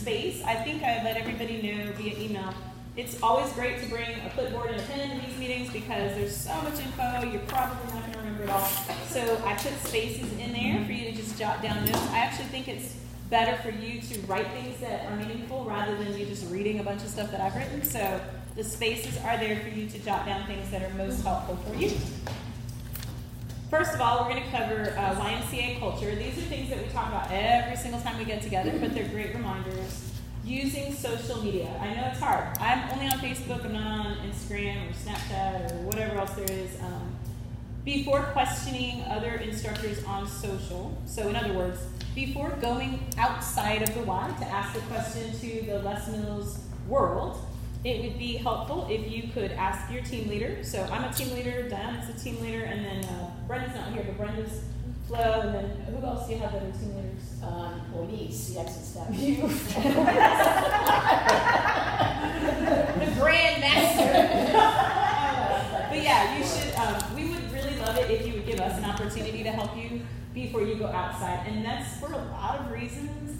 space, I think I let everybody know via email. It's always great to bring a clipboard and a pen to these meetings because there's so much info, you're probably not going to remember it all. So I put spaces in there for you to just jot down notes. I actually think it's better for you to write things that are meaningful rather than you just reading a bunch of stuff that I've written. So the spaces are there for you to jot down things that are most helpful for you. First of all, we're going to cover YMCA culture. These are things that we talk about every single time we get together, but they're great reminders. Using social media. I know it's hard. I'm only on Facebook. I'm not on Instagram or Snapchat or whatever else there is. Before questioning other instructors on social, so in other words, before going outside of the Y to ask a question to the Les Mills world, it would be helpful if you could ask your team leader. So I'm a team leader, Diana's a team leader, and then Brenda's not here, but Brenda's Flo, and then who else do you have that are team leaders? Police, the exit staff. You. The Grand Master. But yeah, you should, we would really love it if you would give us an opportunity to help you before you go outside. And that's for a lot of reasons.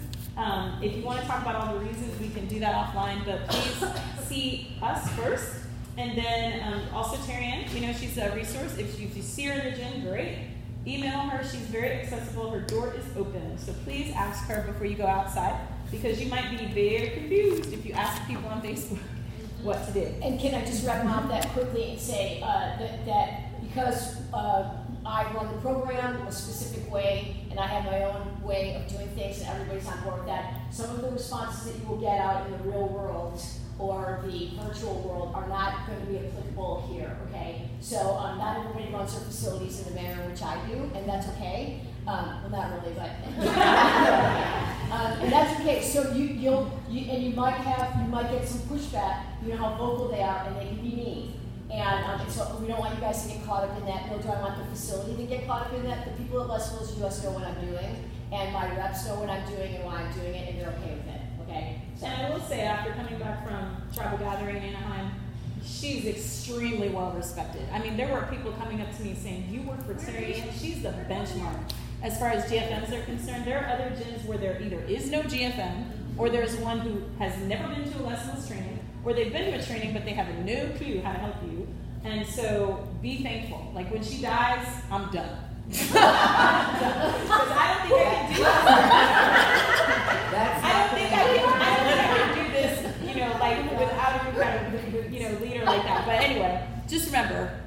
If you want to talk about all the reasons, we can do that offline, but please see us first. And then also Terry Ann, you know, she's a resource. If you see her in the gym, great. Email her. She's very accessible. Her door is open. So please ask her before you go outside because you might be very confused if you ask people on Facebook what to do. And can I just wrap up that quickly and say that because I run the program a specific way and I have my own way of doing things and everybody's on board with that, some of the responses that you will get out in the real world or the virtual world are not going to be applicable here, okay? So not everybody runs their facilities in the manner in which I do, and that's okay. Well, not really, but and that's okay. So you might get some pushback. You know how vocal they are, and they can be mean. And so we don't want you guys to get caught up in that, nor do I want the facility to get caught up in that. The people at Les Mills US know what I'm doing, and my reps know what I'm doing and why I'm doing it, and they're okay with it, okay? So. And I will say, after coming back from Tribal Gathering in Anaheim, she's extremely well respected. I mean, there were people coming up to me saying, you work for Terry Ann, she's the benchmark. As far as GFMs are concerned, there are other gyms where there either is no GFM, or there's one who has never been to a Les Mills training, or they've been to a training but they have no clue how to help you. And so be thankful. Like when she dies, I'm done. Because I don't think I can do this. I don't think I can do this, you know, like without a kind of, you know, leader like that. But anyway, just remember,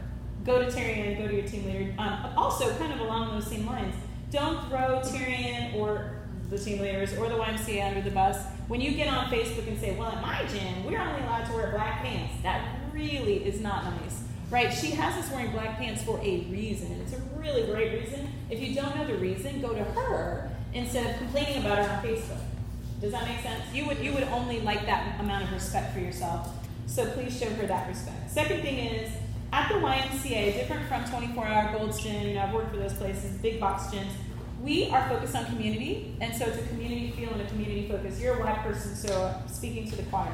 go to Terry Ann, go to your team leader. Also, kind of along those same lines, don't throw Terry Ann or the team leaders or the YMCA under the bus. When you get on Facebook and say, well, at my gym, we're only allowed to wear black pants, that really is not nice, right? She has us wearing black pants for a reason. It's a really great reason. If you don't know the reason, go to her instead of complaining about her on Facebook. Does that make sense? You would only like that amount of respect for yourself. So please show her that respect. Second thing is, at the YMCA, different from 24-Hour Gold's Gym, you know, I've worked for those places, big box gyms, we are focused on community, and so it's a community feel and a community focus. You're a Y person, so speaking to the choir.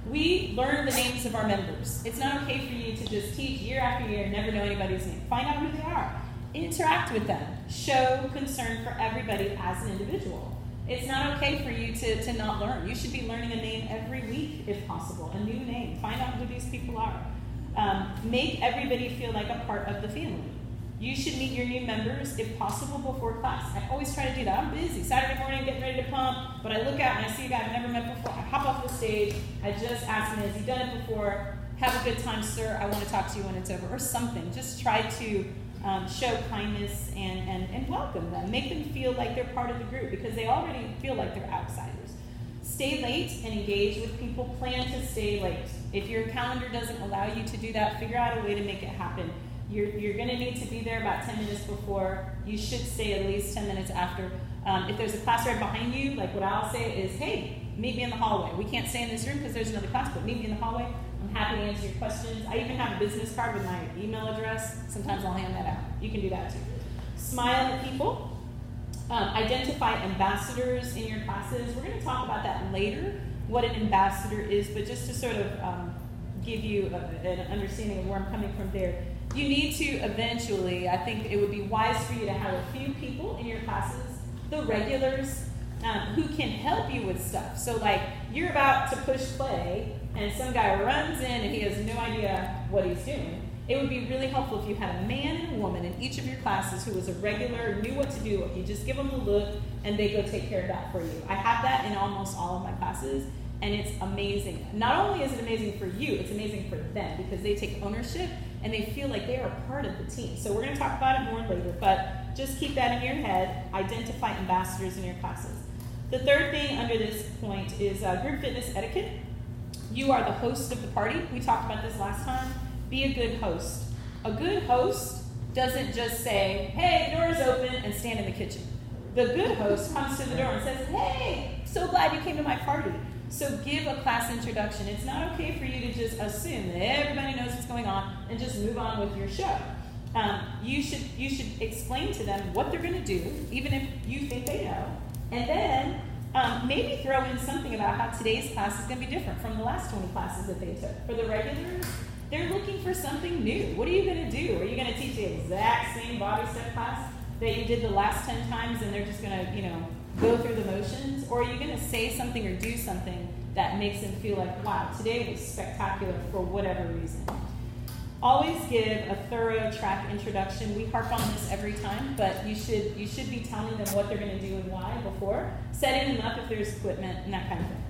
We learn the names of our members. It's not okay for you to just teach year after year and never know anybody's name. Find out who they are. Interact with them. Show concern for everybody as an individual. It's not okay for you to not learn. You should be learning a name every week, if possible, a new name. Find out who these people are. Make everybody feel like a part of the family. You should meet your new members, if possible, before class. I always try to do that. I'm busy. Saturday morning, getting ready to pump, but I look out and I see a guy I've never met before. I hop off the stage. I just ask him, has he done it before? Have a good time, sir. I want to talk to you when it's over, or something. Just try to show kindness and welcome them. Make them feel like they're part of the group because they already feel like they're outsiders. Stay late and engage with people. Plan to stay late. If your calendar doesn't allow you to do that, figure out a way to make it happen. You're going to need to be there about 10 minutes before. You should stay at least 10 minutes after. If there's a class right behind you, like what I'll say is, hey, meet me in the hallway. We can't stay in this room because there's another class, but meet me in the hallway. I'm happy to answer your questions. I even have a business card with my email address. Sometimes I'll hand that out. You can do that too. Smile at people. Identify ambassadors in your classes. We're going to talk about that later, what an ambassador is, but just to sort of give you an understanding of where I'm coming from there. You need to eventually, I think it would be wise for you to have a few people in your classes, the regulars, who can help you with stuff. So like you're about to push play and some guy runs in and he has no idea what he's doing. It would be really helpful if you had a man and a woman in each of your classes who was a regular, knew what to do. You just give them a look and they go take care of that for you. I have that in almost all of my classes and it's amazing. Not only is it amazing for you, it's amazing for them because they take ownership and they feel like they are part of the team. So we're going to talk about it more later, but just keep that in your head. Identify ambassadors in your classes. The third thing under this point is group fitness etiquette. You are the host of the party. We talked about this last time. Be a good host. A good host doesn't just say, hey, the door is open, and stand in the kitchen. The good host comes to the door and says, hey, so glad you came to my party. So give a class introduction. It's not okay for you to just assume that everybody knows what's going on and just move on with your show. You should explain to them what they're going to do, even if you think they know, and then maybe throw in something about how today's class is going to be different from the last 20 classes that they took. For the regulars, they're looking for something new. What are you going to do? Are you going to teach the exact same body step class that you did the last 10 times and they're just going to, go through the motions? Or are you going to say something or do something that makes them feel like, wow, today was spectacular for whatever reason? Always give a thorough track introduction. We harp on this every time, but you should be telling them what they're going to do and why before, setting them up if there's equipment and that kind of thing.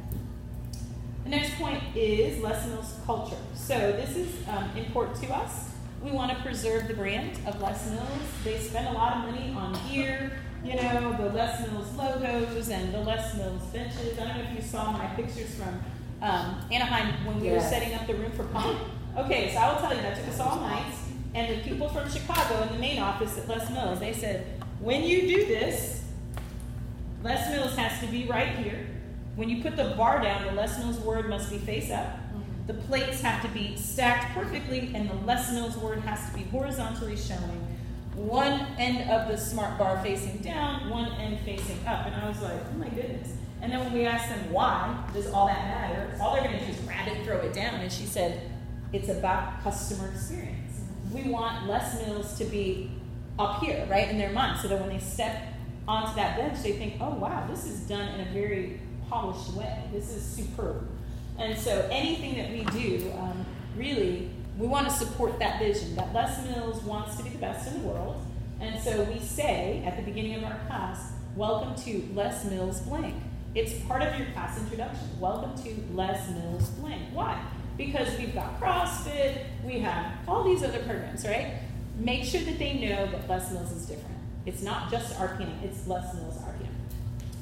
The next point is Les Mills culture. So this is important to us. We want to preserve the brand of Les Mills. They spend a lot of money on gear, the Les Mills logos and the Les Mills benches. I don't know if you saw my pictures from Anaheim when we were setting up the room for Pump. Okay, so I will tell you, that took us all night. And the people from Chicago in the main office at Les Mills, they said, when you do this, Les Mills has to be right here. When you put the bar down, the Les Mills word must be face up. The plates have to be stacked perfectly, and the Les Mills word has to be horizontally showing. One end of the smart bar facing down, one end facing up. And I was like, oh my goodness. And then when we asked them why does all that matter, all they're going to do is grab it and throw it down. And she said, it's about customer experience. We want Les Mills to be up here, right, in their mind, so that when they step onto that bench, they think, oh wow, this is done in a very polished way. This is superb. And so anything that we do, really, we want to support that vision, that Les Mills wants to be the best in the world. And so we say at the beginning of our class, welcome to Les Mills blank. It's part of your class introduction. Welcome to Les Mills blank. Why? Because we've got CrossFit, we have all these other programs, right? Make sure that they know that Les Mills is different. It's not just RPM, it's Les Mills RPM.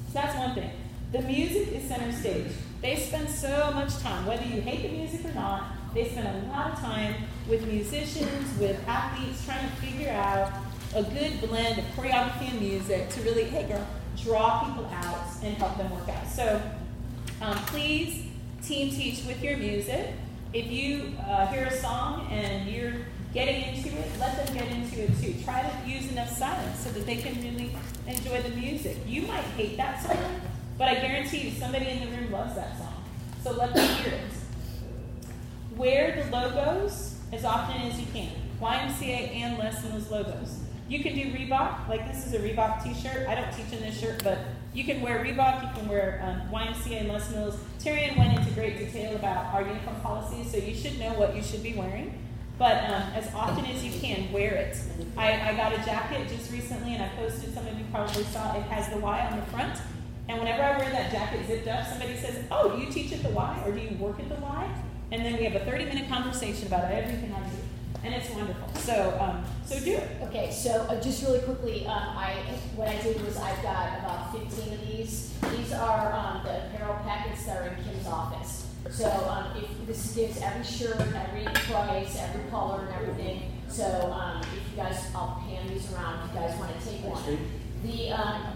So that's one thing. The music is center stage. They spend so much time, whether you hate the music or not, they spend a lot of time with musicians, with athletes, trying to figure out a good blend of choreography and music to really, hey girl, draw people out and help them work out. So please team teach with your music. If you hear a song and you're getting into it, let them get into it too. Try to use enough silence so that they can really enjoy the music. You might hate that song, but I guarantee you somebody in the room loves that song. So let them hear it. Wear the logos as often as you can. YMCA and Les Mills logos. You can do Reebok, like this is a Reebok t-shirt. I don't teach in this shirt, but you can wear Reebok, you can wear YMCA and Les Mills. Tyrion went into great detail about our uniform policy, so you should know what you should be wearing. But as often as you can, wear it. I got a jacket just recently, and I posted, some of you probably saw, it has the Y on the front. And whenever I wear that jacket zipped up, somebody says, oh, do you teach at the Y, or do you work at the Y? And then we have a 30-minute conversation about everything I do. And it's wonderful. So do it. Okay, so just really quickly, what I did was I've got about 15 of these. These are the apparel packets that are in Kim's office. So if this gives every shirt, every price, every color, and everything. So if you guys, I'll hand these around if you guys want to take one.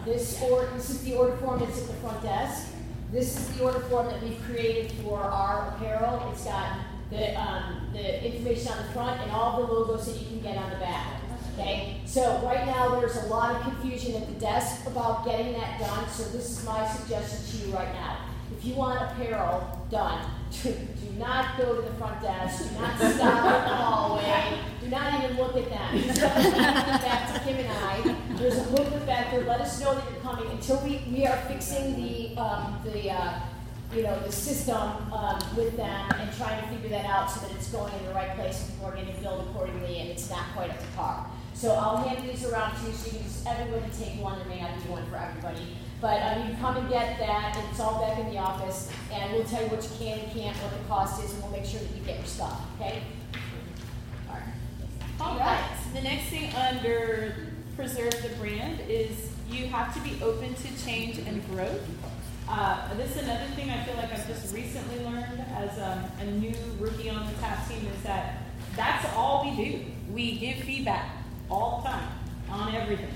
This is the order form that's at the front desk. This is the order form that we've created for our apparel. It's got the information on the front and all the logos that you can get on the back. Okay, so right now there's a lot of confusion at the desk about getting that done, so this is my suggestion to you right now. If you want apparel done, do not go to the front desk, do not stop in the hallway, do not even look at them. Just come back to Kim and I, There's a booklet back there. Let us know that you're coming until we are fixing the system with them and trying to figure that out so that it's going in the right place and people are getting billed accordingly and it's not quite up to par. So I'll hand these around to you so you can just everybody take one. There may not be one for everybody. But you come and get that, and it's all back in the office, and we'll tell you what you can and can't, what the cost is, and we'll make sure that you get your stuff, okay? All right. The next thing under preserve the brand is you have to be open to change and growth. This is another thing I feel like I've just recently learned as a new rookie on the TAP team is that that's all we do. We give feedback all the time on everything.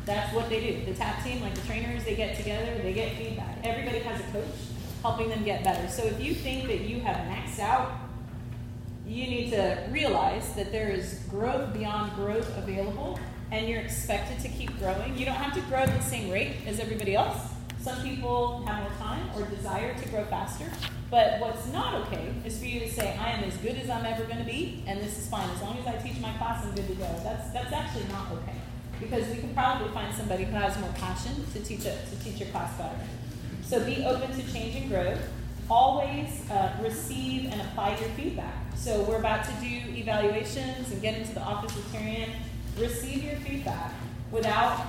That's what they do. The TAP team, like the trainers, they get together, they get feedback. Everybody has a coach helping them get better. So if you think that you have maxed out, you need to realize that there is growth beyond growth available, and you're expected to keep growing. You don't have to grow at the same rate as everybody else. Some people have more time or desire to grow faster. But what's not okay is for you to say, I am as good as I'm ever going to be, and this is fine. As long as I teach my class, I'm good to go. That's actually not okay. Because we can probably find somebody who has more passion to teach your class better. So be open to change and growth. Always receive and apply your feedback. So we're about to do evaluations and get into the office with Terry-Ann. Receive your feedback without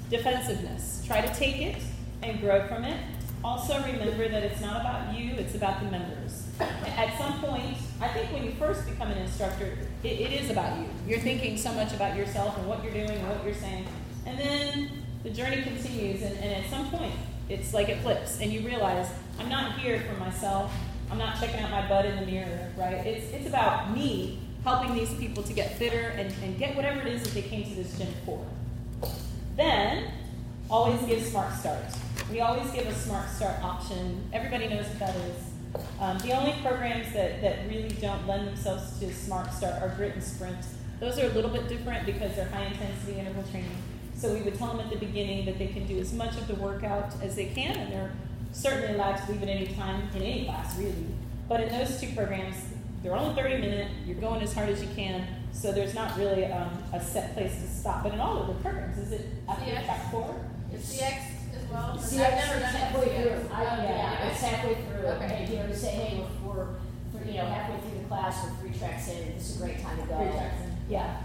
defensiveness. Try to take it and grow from it. Also remember that it's not about you, it's about the members. At some point, I think when you first become an instructor, it is about you. You're thinking so much about yourself and what you're doing and what you're saying. And then the journey continues, and at some point, it's like it flips, and you realize, I'm not here for myself. I'm not checking out my butt in the mirror, right? It's about me helping these people to get fitter and get whatever it is that they came to this gym for. Then, always give Smart Start. We always give a Smart Start option. Everybody knows what that is. The only programs that really don't lend themselves to Smart Start are Grit and Sprint. Those are a little bit different because they're high intensity interval training. So we would tell them at the beginning that they can do as much of the workout as they can, and they're certainly allowed to leave at any time in any class, really. But in those two programs, they're only 30 minutes, you're going as hard as you can, so there's not really a set place to stop. But in all of the programs, is it after track 4? It's CX as well? CX is halfway through. It's halfway through. Okay. You know, to say, hey, we're halfway through the class, we're 3 tracks in, and this is a great time to go. 3 tracks in. Yeah.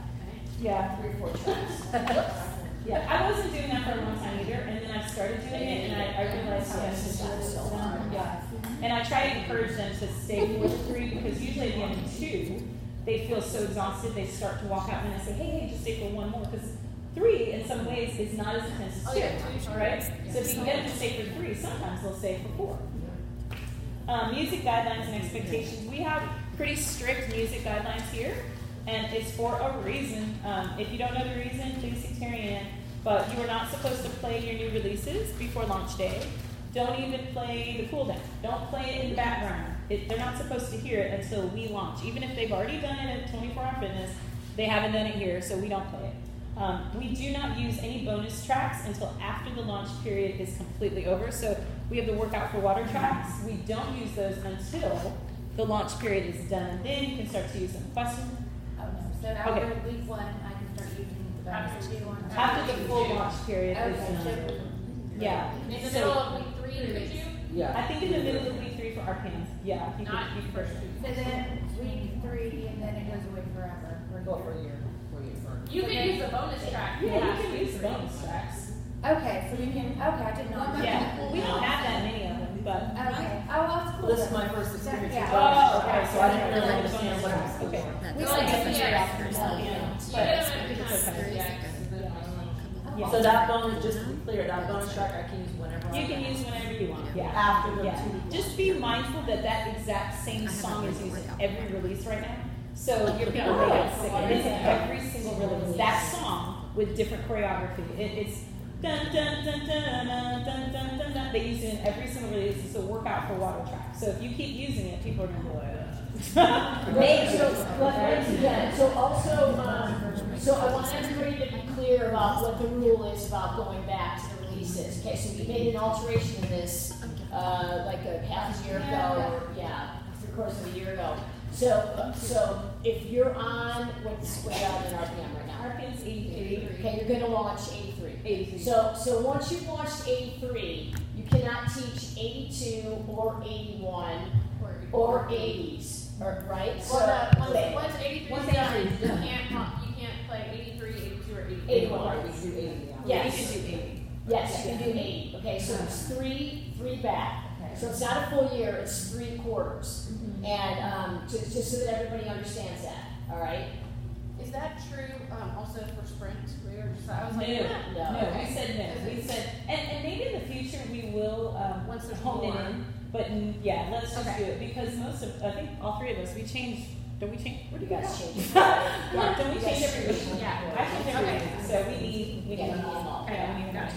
Yeah. 3 or 4 tracks. Yeah, I wasn't doing that for a long time either, and then I started doing it, and I realized how much this was so hard. Yeah. And I try to encourage them to stay for 3 because usually at the end of 2, they feel so exhausted they start to walk out, and I say, hey, just stay for 1 more, because 3 in some ways is not as intense as 2, right? So if you can get them to stay for 3, sometimes they'll stay for 4. Music guidelines and expectations. We have pretty strict music guidelines here, and it's for a reason. If you don't know the reason, please see Terry-Ann. But you are not supposed to play your new releases before launch day. Don't even play the cool down. Don't play it in the background. They're not supposed to hear it until we launch. Even if they've already done it at 24-Hour Fitness, they haven't done it here, so we don't play it. We do not use any bonus tracks until after the launch period is completely over. So we have the workout for water tracks. We don't use those until the launch period is done. Then you can start to use them. Question? So after week 1, I can start using the bonus 2 on. After the full launch period is done. Yeah. In the middle of week 3, could you? Yeah. I think in the middle of week 3 for our pants. Yeah, you could first. So then week 3, and then it goes away forever. Go for a year. You can use the bonus track. Yeah, you can use the bonus tracks. Okay, so you can. Okay, I didn't know. Yeah, we don't have that many of them, but. Okay. Oh, that's cool. Well, this is my first experience. Yeah. Oh, okay. So I didn't really understand what I was Okay. We like like it, yeah. Yeah. So that bonus, just to be clear, that bonus track I can use whenever I You can want. use whenever you want. Yeah. After the Yeah. 2 weeks. Just be mindful that that exact same song is used in every release right now. So your people may get sick. It's in every single release. That song with different choreography. It's dun dun dun dun dun dun dun dun dun. They use it in every single release. It's a workout for water track. So if you keep using it, people are gonna go like So also, so I want everybody to be clear about what the rule is about going back to the releases. Okay, so we made an alteration in this, like a half a year ago, or, through the course of a year ago. So if you're on, what's on in RPM right now? RPM's 83. Okay, you're gonna launch 83. 83. So once you've launched 83, you cannot teach 82 or 81 or 80s, right? Once 83 is done, you can't play 83, 82, or 81. 81. We can do 80 now. Yes. You can do 80. Yes, you can do 80. Okay, so it's three back. So it's not a full year, it's 3 quarters. And just so that everybody understands that, all right? Is that true also for sprint? We were just, I was like, No, No. we said no. We said, and maybe in the future we will Once there's hone it more. in. But yeah, let's just Okay. do it because I think all 3 of us, we changed. Don't we change? What do you guys change? Yeah, don't we change every week? Yeah. I change every week. So we need Yeah, you need them them all. Yeah, we need them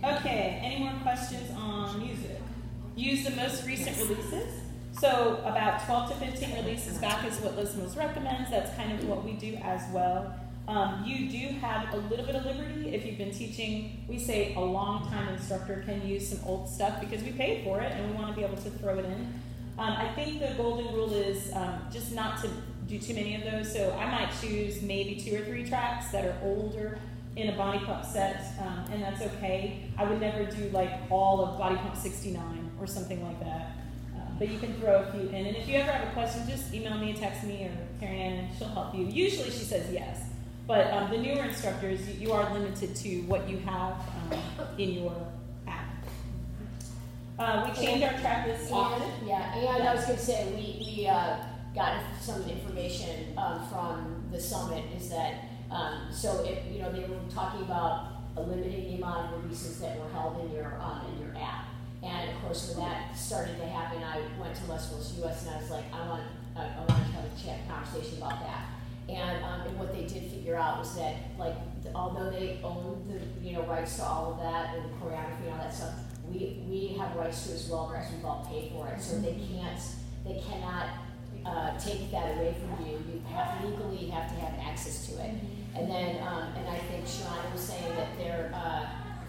all. Okay, any more questions on music? Use the most recent releases. So about 12 to 15 releases back is what Lismos recommends. That's kind of what we do as well. You do have a little bit of liberty if you've been teaching. We say a long-time instructor can use some old stuff because we paid for it and we want to be able to throw it in. I think the golden rule is just not to do too many of those. So I might choose maybe 2 or 3 tracks that are older in a Body Pump set, and that's okay. I would never do like all of Body Pump 69 or something like that. But you can throw a few in. And if you ever have a question, just email me, text me, or Karen Ann, and she'll help you. Usually she says yes. But the newer instructors, you are limited to what you have in your app. We change our track list often. And I was going to say, we got some information from the summit is that, so if, they were talking about limiting the amount of releases that were held in your app. And of course, when that started to happen, I went to Westworld's US and I was like, I want to have a conversation about that. And what they did figure out was that, like, although they own the rights to all of that and the choreography and all that stuff, we have rights to it as well because we've all paid for it. So they cannot take that away from you. You legally have to have access to it. And then and I think Sharon was saying that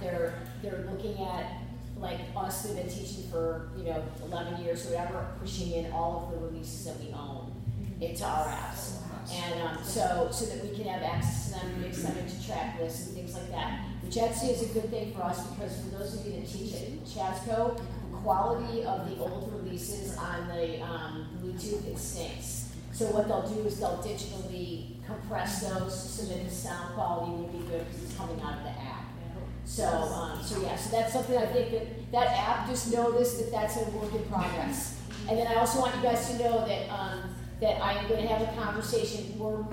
they're looking at, like, us that have been teaching for 11 years or whatever, pushing in all of the releases that we own into our apps. And so that we can have access to them, mix them into track lists and things like that, which actually is a good thing for us because for those of you that teach at Chasco, the quality of the old releases on the Bluetooth, it stinks. So what they'll do is they'll digitally compress those so that the sound quality will be good because it's coming out of the app. So that's something I think that app, just know that that's a work in progress. And then I also want you guys to know that I am going to have a conversation. We're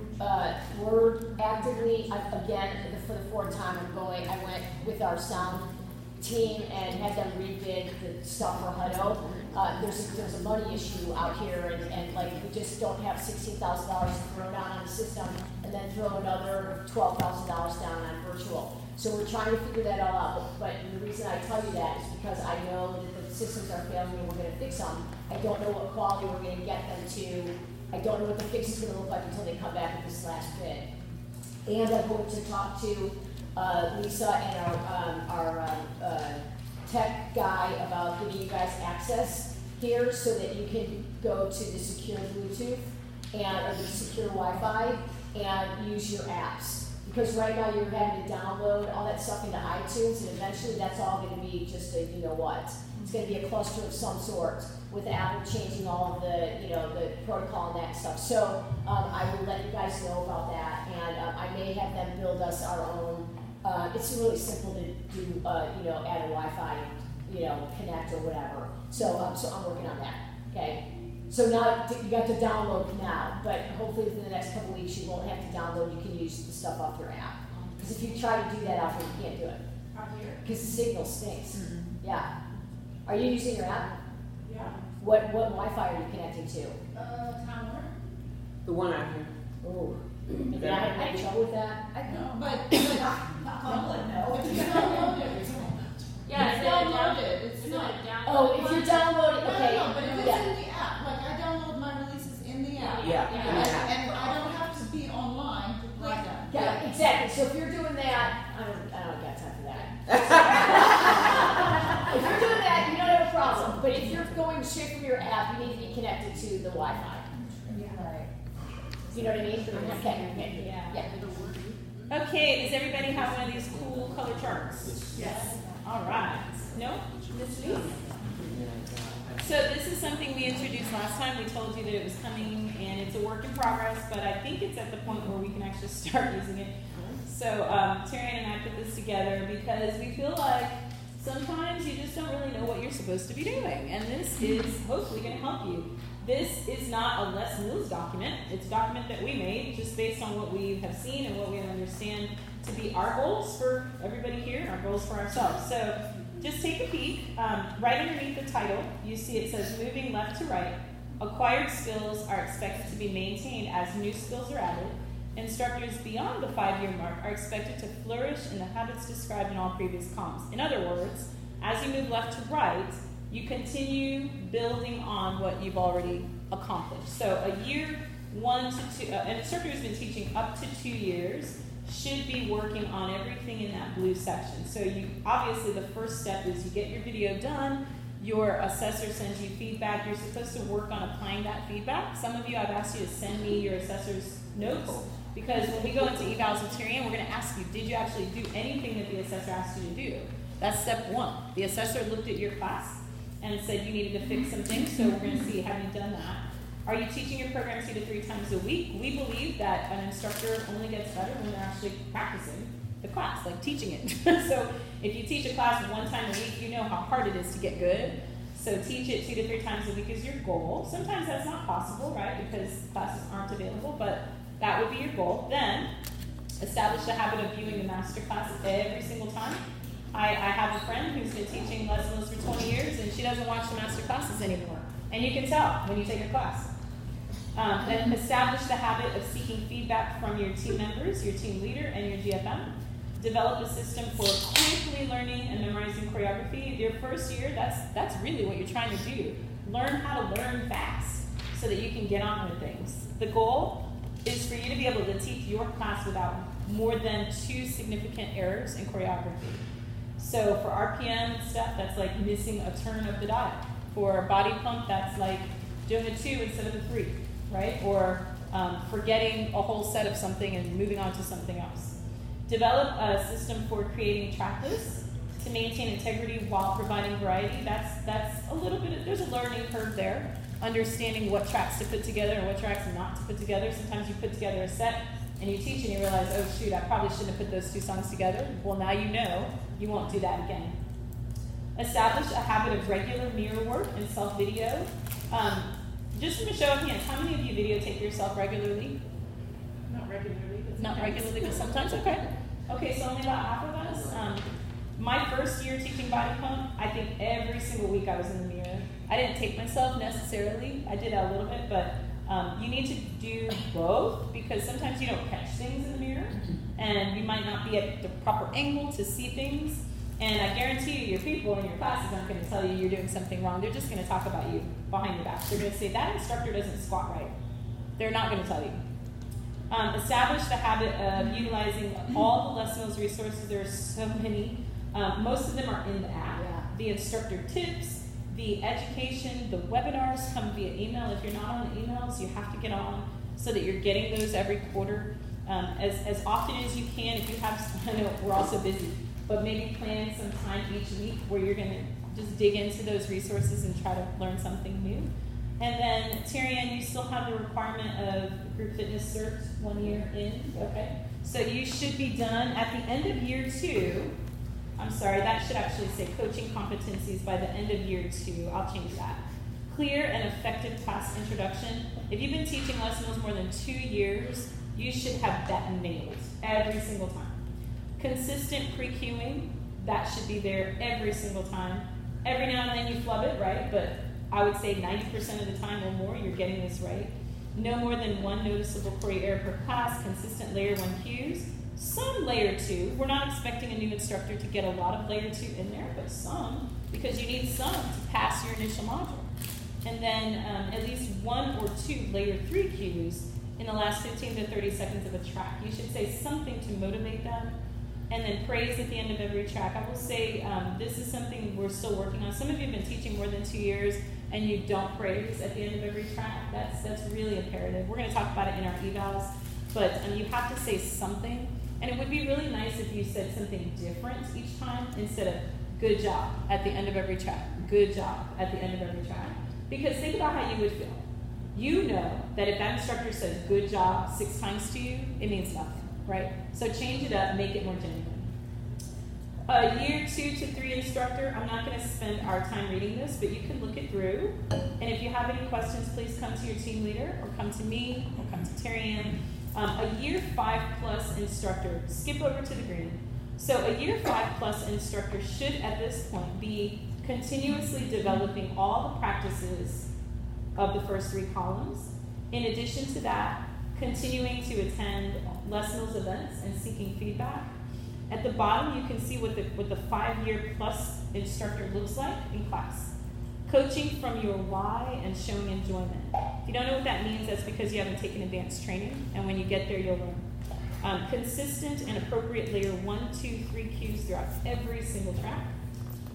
actively, again, for the 4th time, I went with our sound team and had them rebid the stuff for Hutto. There's a money issue out here, and like we just don't have $16,000 to throw down on the system and then throw another $12,000 down on virtual. So we're trying to figure that all out. But the reason I tell you that is because I know that the systems are failing and we're going to fix them. I don't know what quality we're going to get them to. I don't know what the fix is going to look like until they come back with this last bid. And I'm going to talk to Lisa and our tech guy about giving you guys access here so that you can go to the secure Bluetooth or the secure Wi-Fi and use your apps. Because right now you're having to download all that stuff into iTunes, and eventually that's all going to be just a what. It's going to be a cluster of some sort with Apple changing all of the the protocol and that stuff. So I will let you guys know about that, and I may have them build us our own. It's really simple to do, add a Wi-Fi, connect or whatever. So I'm working on that. Okay. So now you got to download now, but hopefully within the next couple of weeks you won't have to download. You can use the stuff off your app. Because if you try to do that out here, you can't do it. Out here? Because the signal stinks. Yeah. Are you using your app? Yeah. What Wi-Fi are you connecting to? Town Warner? The one out here. Oh. Did I have any trouble with that? No, but public, no. If you download it, it's Yeah, It's it's downloaded. It's Is not. it down? Oh, if you're downloading, No, okay. no, but if it's Yeah. in the app, like I download my releases in the app. Yeah. And I don't have to be online to play them. Yeah, exactly. So if you're doing that, I don't got time for that. If you're doing that, you don't have a problem. But if you're going straight from your app, you need to be connected to the Wi-Fi. You know what I mean? Okay. Yeah. Okay, does everybody have one of these cool color charts? Yes. All right. No? Miss Lee? So this is something we introduced last time. We told you that it was coming, and it's a work in progress, but I think it's at the point where we can actually start using it. So Tyrion and I put this together because we feel like sometimes you just don't really know what you're supposed to be doing, and this is hopefully going to help you. This is not a Les Mills document. It's a document that we made just based on what we have seen and what we understand to be our goals for everybody here and our goals for ourselves. So just take a peek. Right underneath the title, you see it says moving left to right. Acquired skills are expected to be maintained as new skills are added. Instructors beyond the 5-year mark are expected to flourish in the habits described in all previous columns. In other words, as you move left to right, you continue building on what you've already accomplished. So a year 1 to 2, an instructor who's been teaching up to 2 years should be working on everything in that blue section. So you obviously the first step is you get your video done, your assessor sends you feedback, you're supposed to work on applying that feedback. Some of you, I've asked you to send me your assessor's notes, because when we go into evals with Tyrion, we're going to ask you, did you actually do anything that the assessor asked you to do? That's step 1. The assessor looked at your class and said you needed to fix some things, so we're going to see, have you done that? Are you teaching your program 2 to 3 times a week? We believe that an instructor only gets better when they're actually practicing the class, like teaching it. So if you teach a class 1 time a week, you know how hard it is to get good. So teach it 2 to 3 times a week is your goal. Sometimes that's not possible, right, because classes aren't available, but that would be your goal. Then establish the habit of viewing the master class every single time. I have a friend who's been teaching Les Mills for 20 years, and she doesn't watch the master classes anymore. And you can tell when you take a class. Then establish the habit of seeking feedback from your team members, your team leader, and your GFM. Develop a system for quickly learning and memorizing choreography. Your first year, that's really what you're trying to do. Learn how to learn fast so that you can get on with things. The goal is for you to be able to teach your class without more than 2 significant errors in choreography. So for RPM stuff, that's like missing a turn of the dial. For body pump, that's like doing a 2 instead of a 3, right? Or forgetting a whole set of something and moving on to something else. Develop a system for creating track lists to maintain integrity while providing variety. That's a little bit, there's a learning curve there. Understanding what tracks to put together and what tracks not to put together. Sometimes you put together a set and you teach and you realize, oh shoot, I probably shouldn't have put those 2 songs together. Well, now you know you won't do that again. Establish a habit of regular mirror work and self-video. Just from a show of hands, how many of you videotape yourself regularly? Not regularly, but Not regularly, but sometimes, okay. Okay, so only about half of us. My first year teaching body pump, I think every single week I was in the mirror. I didn't tape myself necessarily. I did that a little bit, but you need to do both because sometimes you don't catch things in the mirror and you might not be at the proper angle to see things. And I guarantee you, your people in your classes aren't going to tell you you're doing something wrong. They're just going to talk about you behind your back. They're going to say, that instructor doesn't squat right. They're not going to tell you. Establish the habit of utilizing all the Les Mills resources. There are so many. Most of them are in the app. Yeah. The instructor tips, the education, the webinars come via email. If you're not on the emails, you have to get on so that you're getting those every quarter. As often as you can, if you have, I know we're all so busy, but maybe plan some time each week where you're going to just dig into those resources and try to learn something new. And then, Tyrion, you still have the requirement of group fitness cert 1 year in, okay? So you should be done at the end of year 2. I'm sorry, that should actually say coaching competencies by the end of year 2. I'll change that. Clear and effective class introduction. If you've been teaching Les Mills more than 2 years, you should have that nailed every single time. Consistent pre-cueing, that should be there every single time. Every now and then you flub it, right? But I would say 90% of the time or more, you're getting this right. No more than 1 noticeable choreo error per class, consistent layer 1 cues. Some layer 2. We're not expecting a new instructor to get a lot of layer 2 in there, but some, because you need some to pass your initial module. And then at least 1 or 2 layer 3 cues in the last 15 to 30 seconds of a track. You should say something to motivate them. and then praise at the end of every track. I will say this is something we're still working on. Some of you have been teaching more than 2 years and you don't praise at the end of every track. That's really imperative. We're going to talk about it in our evals, but you have to say something. And it would be really nice if you said something different each time instead of good job at the end of every track, good job at the end of every track. Because think about how you would feel. You know that if that instructor says good job 6 times to you, it means nothing, right? So change it up, make it more genuine. A year 2 to 3 instructor, I'm not going to spend our time reading this, but you can look it through. And if you have any questions, please come to your team leader or come to me or come to Terry Ann. A year 5 plus instructor, skip over to the green. So a year 5 plus instructor should at this point be continuously developing all the practices of the first 3 columns. In addition to that, continuing to attend Les Mills events and seeking feedback. At the bottom, you can see what the 5-year plus instructor looks like in class. Coaching from your why and showing enjoyment. If you don't know what that means, that's because you haven't taken advanced training, and when you get there, you'll learn. Consistent and appropriate layer 1, 2, 3 cues throughout every single track.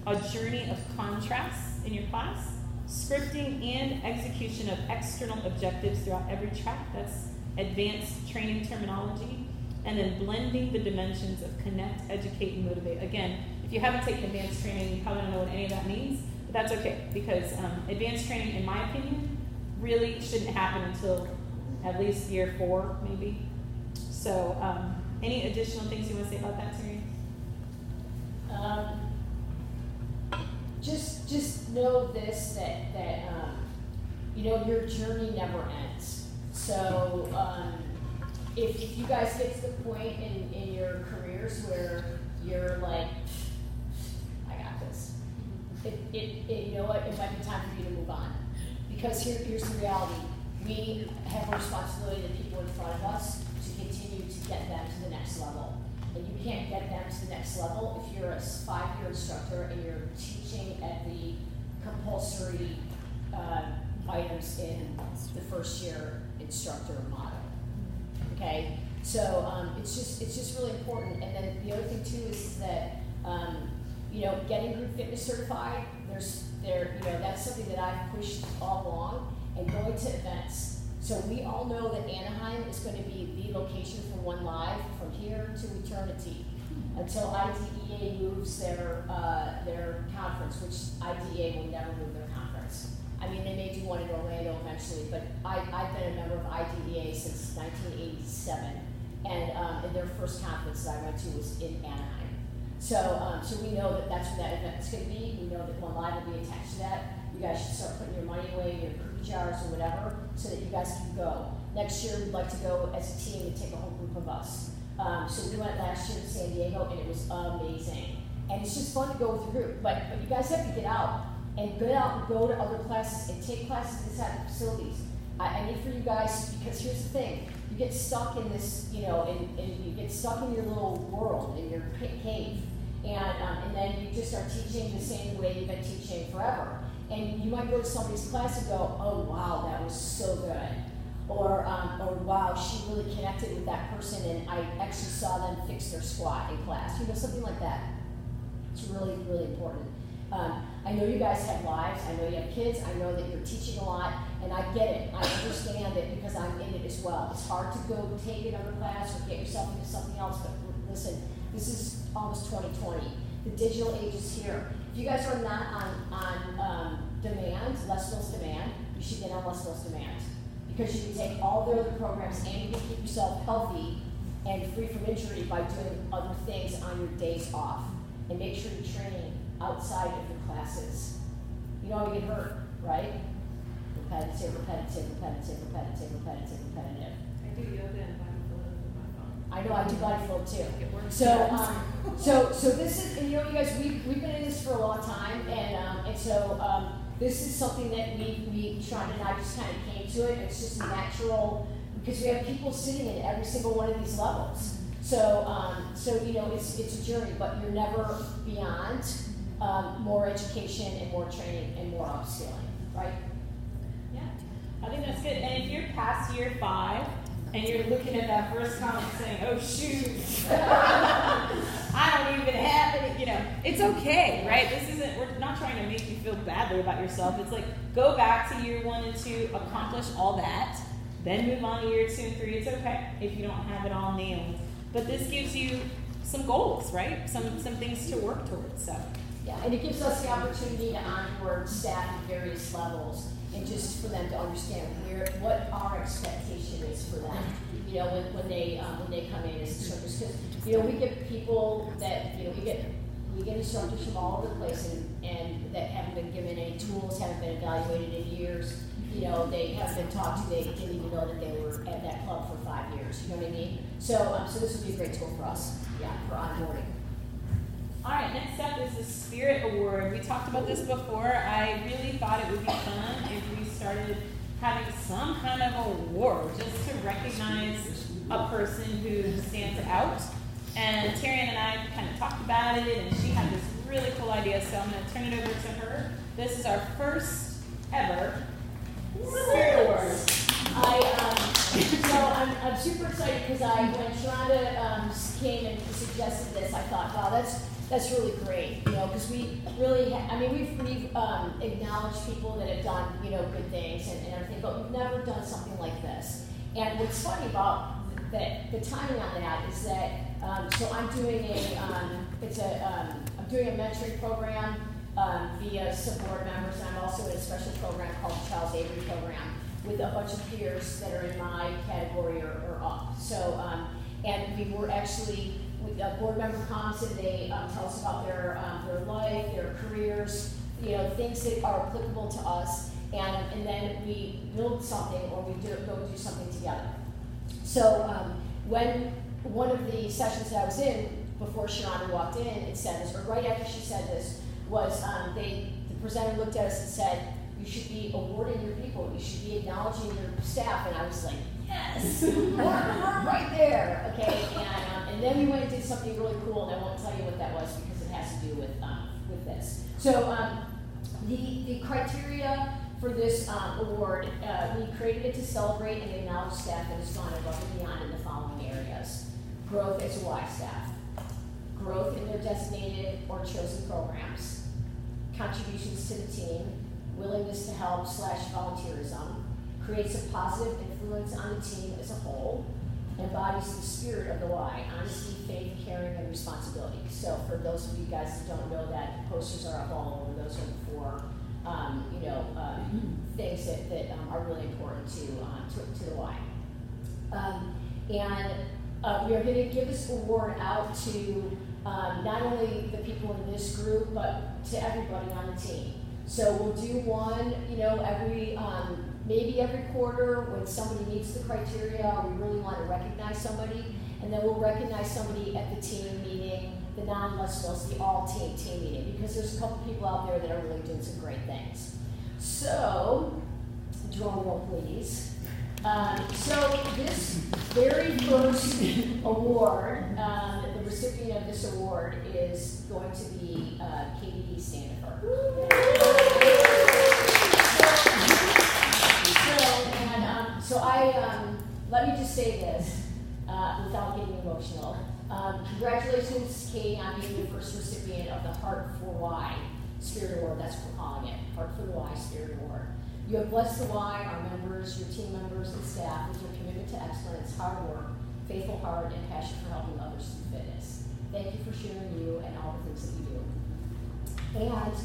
A journey of contrasts in your class. Scripting and execution of external objectives throughout every track. That's advanced training terminology. And then blending the dimensions of connect, educate, and motivate. Again, if you haven't taken advanced training, you probably don't know what any of that means, but that's okay, because advanced training, in my opinion, really shouldn't happen until at least year 4, maybe. So, any additional things you want to say about that, Terry? Just know this, that your journey never ends. So if you guys get to the point in your careers where you're like, I got this, you know what, it might be time for you to move on. Because here's the reality. We have a responsibility to the people in front of us to continue to get them to the next level. And you can't get them to the next level if you're a 5-year instructor and you're teaching at the compulsory items in the first year instructor model. Okay, so it's just really important. And then the other thing too is that getting group fitness certified. That's something that I've pushed all along, and going to events. So we all know that Anaheim is going to be the location for One Live from here to eternity, until IDEA moves their conference, which IDEA will never move their conference. I mean, they may do one in Orlando eventually, but I've been a member of IDEA since 1987, and their first conference that I went to was in Anaheim. So we know that that's where that event's going to be. We know that One Live will be attached to that. You guys should start putting your money away in your cookie jars or whatever, so that you guys can go. Next year, we'd like to go as a team and take a whole group of us. So we went last year to San Diego, and it was amazing. And it's just fun to go with a group, but you guys have to get out. And get out and go to other classes and take classes inside the facilities. I need for you guys, because here's the thing. You get stuck in this, and you get stuck in your little world, in your cave. And then you just start teaching the same way you've been teaching forever. And you might go to somebody's class and go, oh wow, that was so good. Or wow, she really connected with that person, and I actually saw them fix their squat in class. Something like that. It's really, really important. I know you guys have lives, I know you have kids, I know that you're teaching a lot, and I get it. I understand it because I'm in it as well. It's hard to go take another class or get yourself into something else, but listen, this is almost 2020. The digital age is here. If you guys are not on demand, Les Mills Demand, you should get on Les Mills Demand. Because you can take all their other programs and you can keep yourself healthy and free from injury by doing other things on your days off. And make sure you're training outside of your classes. You don't want to get hurt, right? Repetitive. I do yoga and blindfold with my phone. I know, I do blindfold too. It works. So this is, and you guys, we've been in this for a long time, and so this is something that Sean and I just kind of came to it. It's just natural because we have people sitting in every single one of these levels. So it's a journey, but you're never beyond more education and more training and more upskilling, right? Yeah, I think that's good. And if you're past year 5, and you're looking at that first comment saying, oh shoot, I don't even have it, it's okay, right? We're not trying to make you feel badly about yourself. It's like, go back to year 1 and 2, accomplish all that, then move on to year 2 and 3. It's okay if you don't have it all nailed. But this gives you some goals, right? Some things to work towards, so. Yeah, and it gives us the opportunity to onboard staff at various levels, and just for them to understand what our expectation is for them. When they come in as instructors, because we get people that we get instructors from all over the place, and that haven't been given any tools, haven't been evaluated in years. They haven't been talked to. They didn't even know that they were at that club for 5 years. You know what I mean? So this would be a great tool for us. Yeah, for onboarding. All right, next up is the Spirit Award. We talked about this before. I really thought it would be fun if we started having some kind of award just to recognize a person who stands out. And Taryn and I kind of talked about it, and she had this really cool idea, so I'm going to turn it over to her. This is our first ever Spirit Award. I'm super excited because when Sharonda came and suggested this, I thought, wow, that's really great, because we really, we've acknowledged people that have done, good things and everything, but we've never done something like this. And what's funny about the timing on that is that, so I'm doing I'm doing a mentoring program via some board members, and I'm also in a special program called the Charles Avery Program with a bunch of peers that are in my category or up. So, and we were actually, a board member comes and they tell us about their life, their careers, things that are applicable to us, and then we build something or we go do something together. So when one of the sessions that I was in before Sharonda walked in and said this, or right after she said this, was the presenter looked at us and said, you should be awarding your people, you should be acknowledging your staff, and I was like, yes, we're right there, okay? And then we went and did something really cool, and I won't tell you what that was because it has to do with this. So the criteria for this award, we created it to celebrate and acknowledge staff that has gone above and beyond in the following areas: growth as a Y staff, growth in their designated or chosen programs, contributions to the team, willingness to help / volunteerism, creates a positive influence on the team as a whole, embodies the spirit of the Y: honesty, faith, caring, and responsibility. So for those of you guys that don't know that, posters are up all over. Those are the 4 things that are really important to the Y. We are going to give this award out to not only the people in this group, but to everybody on the team. So we'll do one, maybe every quarter when somebody meets the criteria, or we really want to recognize somebody, and then we'll recognize somebody at the team meeting, the non-Les Mills, the all-team meeting, because there's a couple people out there that are really doing some great things. So, drum roll please. So this very first award, the recipient of this award is going to be Katie Standifer. Let me just say this without getting emotional. Congratulations, Katie, on being the first recipient of the Heart for Y Spirit Award. That's what we're calling it, Heart for the Y Spirit Award. You have blessed the Y, our members, your team members, and staff with your commitment to excellence, hard work, faithful heart, and passion for helping others through fitness. Thank you for sharing you and all the things that you do. And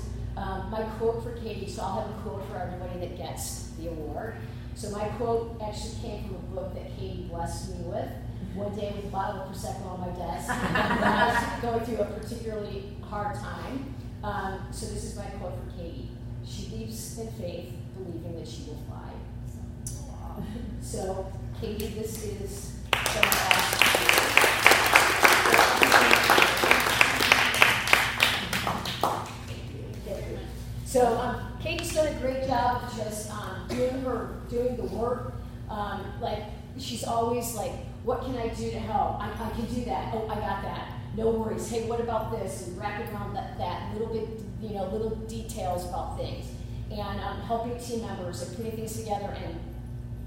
my quote for Katie, so I'll have a quote for everybody that gets the award. So my quote actually came from a book that Katie blessed me with one day with a bottle of Prosecco on my desk when I was going through a particularly hard time. So this is my quote for Katie. She leaps in faith, believing that she will fly. So Katie, this is so So Katie's done a great job of just doing the work. Like she's always like, what can I do to help? I can do that. Oh, I got that. No worries. Hey, what about this? And wrapping around that little bit, little details about things. And helping team members and putting things together and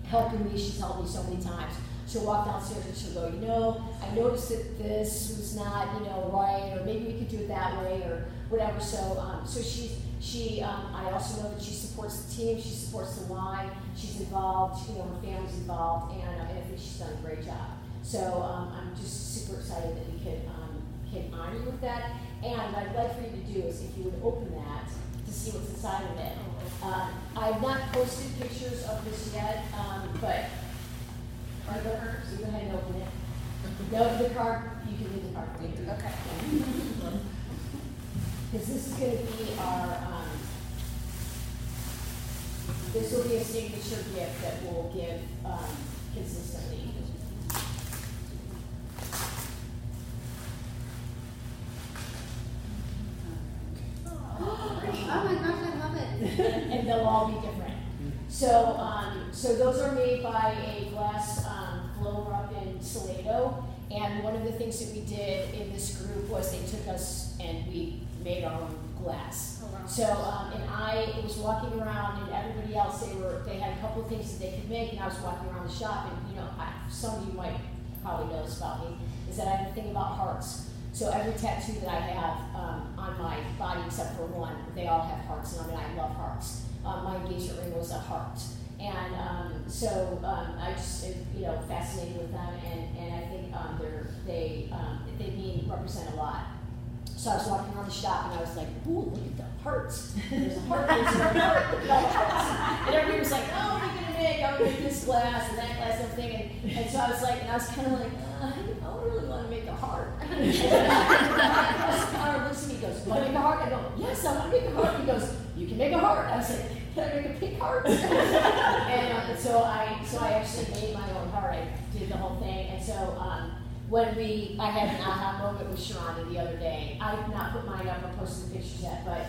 helping me. She's helped me so many times. she'll walk downstairs and she'll go, you know, I noticed that this was not, you know, right, or maybe we could do it that way, or whatever. So, I also know that she supports the team, she supports the Y, she's involved, you know, her family's involved, and I think she's done a great job. So, I'm just super excited that we can honor you with that. And what I'd like for you to do is if you would open that to see what's inside of it. I've not posted pictures of this yet, but you go ahead and open it. No, the card, you can leave the card for me. Okay. Because this is going to be our, this will be a signature gift that we'll give consistently. Oh my gosh, I love it. And they'll all be different. So, so those are made by a glass blower up in Salado. And one of the things that we did in this group was they took us and we made our own glass. Oh, wow. So, and I was walking around, and everybody else, they had a couple of things that they could make, and I was walking around the shop, and you know, some of you might probably know this about me, is that I have a thing about hearts. So every tattoo that I have on my body, except for one, they all have hearts, and I mean, I love hearts. My engagement ring was a heart. And I just, you know, fascinated with them, and I think they represent a lot. So I was walking around the shop, and I was like, ooh, look at the hearts. There's a heart, there's a heart, look at all the hearts. And everybody was like, oh, what are you going to make? I'm going to make this glass and that glass and everything. And so I was like, and I was kind of like, I don't really want to make a heart. And Connor looks at me, he goes, want to make a heart? I go, yes, I want to make a heart. He goes, you can make a heart. I was like, can I make a pink heart? And so I actually made my own heart. I did the whole thing. And so when I had an aha moment with Sharonda the other day. I've not put mine up or posted the pictures yet, but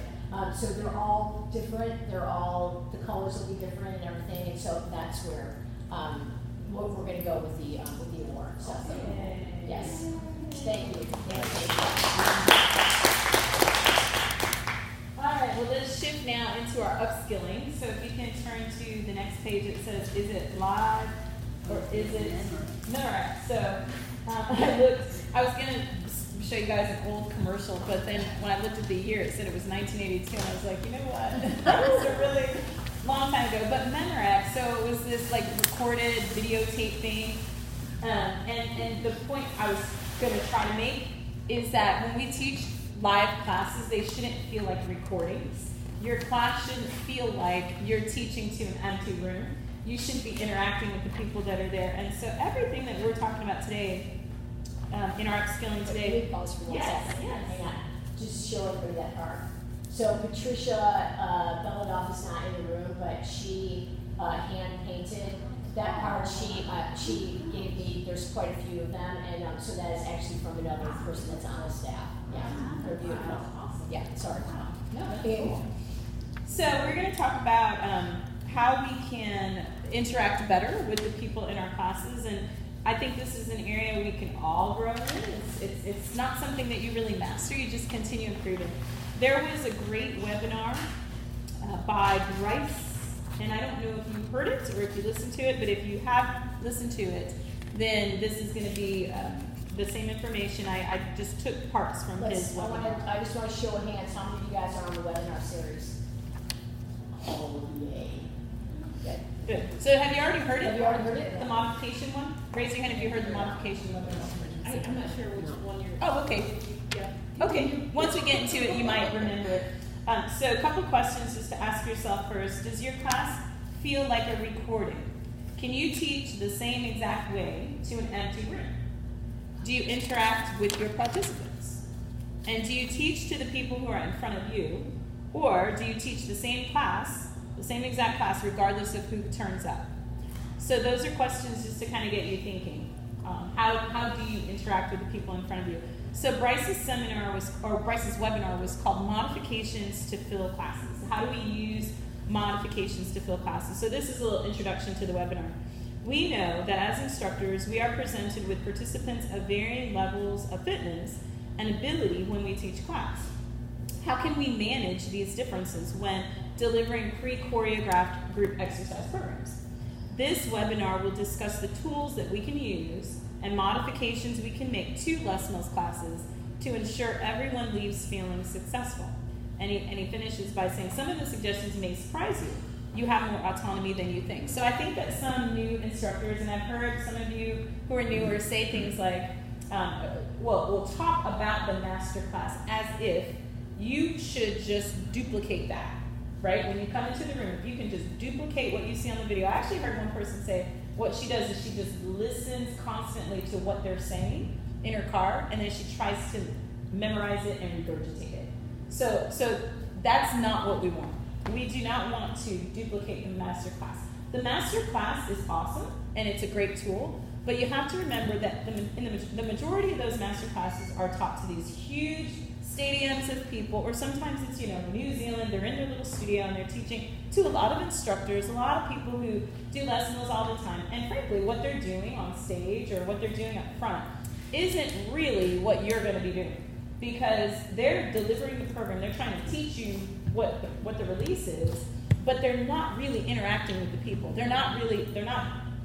so they're all different. They're all, the colors will be different and everything. And so that's where we're going to go with the award. So yes, thank you. All right, well, let's shift now into our upskilling. So if you can turn to the next page, it says, is it live or is it in? All right, so I was going to show you guys an old commercial, but then when I looked at the year, it said it was 1982, and I was like, you know what? That was a really long time ago. But Memorex, so it was this like recorded videotape thing. And the point I was going to try to make is that when we teach live classes, they shouldn't feel like recordings. Your class shouldn't feel like you're teaching to an empty room. You should be interacting with the people that are there. And so everything that we're talking about today, in our upskilling today. Yes. Hang on. Just show everybody that card. So Patricia Belodoff is not in the room, but she hand painted that card. She gave me. There's quite a few of them, and so that is actually from another person that's on the staff. Yeah, they're beautiful. Yeah, sorry. No, that's cool. So we're going to talk about how we can interact better with the people in our classes, and I think this is an area we can all grow in. It's not something that you really master, you just continue improving. There was a great webinar by Bryce, and I don't know if you heard it or if you listened to it, but if you have listened to it, then this is going to be the same information. I just took parts from his webinar. I just want to show of hands how many of you guys are on the webinar series. Oh, yay. Good. Good. So have you already heard it? Have you already heard it? The modification one? Raise your hand if you heard the modification one. I'm not sure which one you're. Oh, okay. Yeah. Okay. Once we get into it, you might remember it. So a couple questions just to ask yourself first. Does your class feel like a recording? Can you teach the same exact way to an empty room? Do you interact with your participants? And do you teach to the people who are in front of you? Or do you teach the same class, the same exact class, regardless of who turns up? So those are questions just to kind of get you thinking. How do you interact with the people in front of you? So Bryce's webinar was called Modifications to Fill Classes. How do we use modifications to fill classes? So this is a little introduction to the webinar. We know that as instructors, we are presented with participants of varying levels of fitness and ability when we teach class. How can we manage these differences when delivering pre-choreographed group exercise programs? This webinar will discuss the tools that we can use and modifications we can make to Les Mills classes to ensure everyone leaves feeling successful. And he finishes by saying, some of the suggestions may surprise you. You have more autonomy than you think. So I think that some new instructors, and I've heard some of you who are newer say things like, we'll talk about the master class as if you should just duplicate that, right? When you come into the room, if you can just duplicate what you see on the video. I actually heard one person say what she does is she just listens constantly to what they're saying in her car, and then she tries to memorize it and regurgitate it. So that's not what we want. We do not want to duplicate the master class. The master class is awesome, and it's a great tool, but you have to remember that the majority of those master classes are taught to these huge stadiums of people, or sometimes it's, New Zealand, they're in their little studio and they're teaching to a lot of instructors, a lot of people who do Les Mills all the time. And frankly, what they're doing on stage or what they're doing up front isn't really what you're going to be doing, because they're delivering the program, they're trying to teach you what the release is, but they're not really interacting with the people. They're not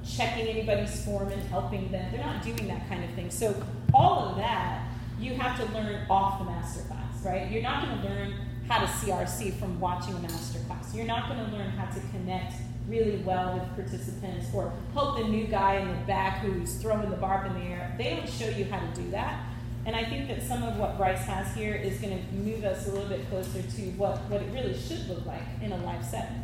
checking anybody's form and helping them. They're not doing that kind of thing. So all of that, you have to learn off the master class, right? You're not going to learn how to CRC from watching a master class. You're not going to learn how to connect really well with participants or help the new guy in the back who's throwing the barb in the air. They don't show you how to do that. And I think that some of what Bryce has here is going to move us a little bit closer to what it really should look like in a live setting.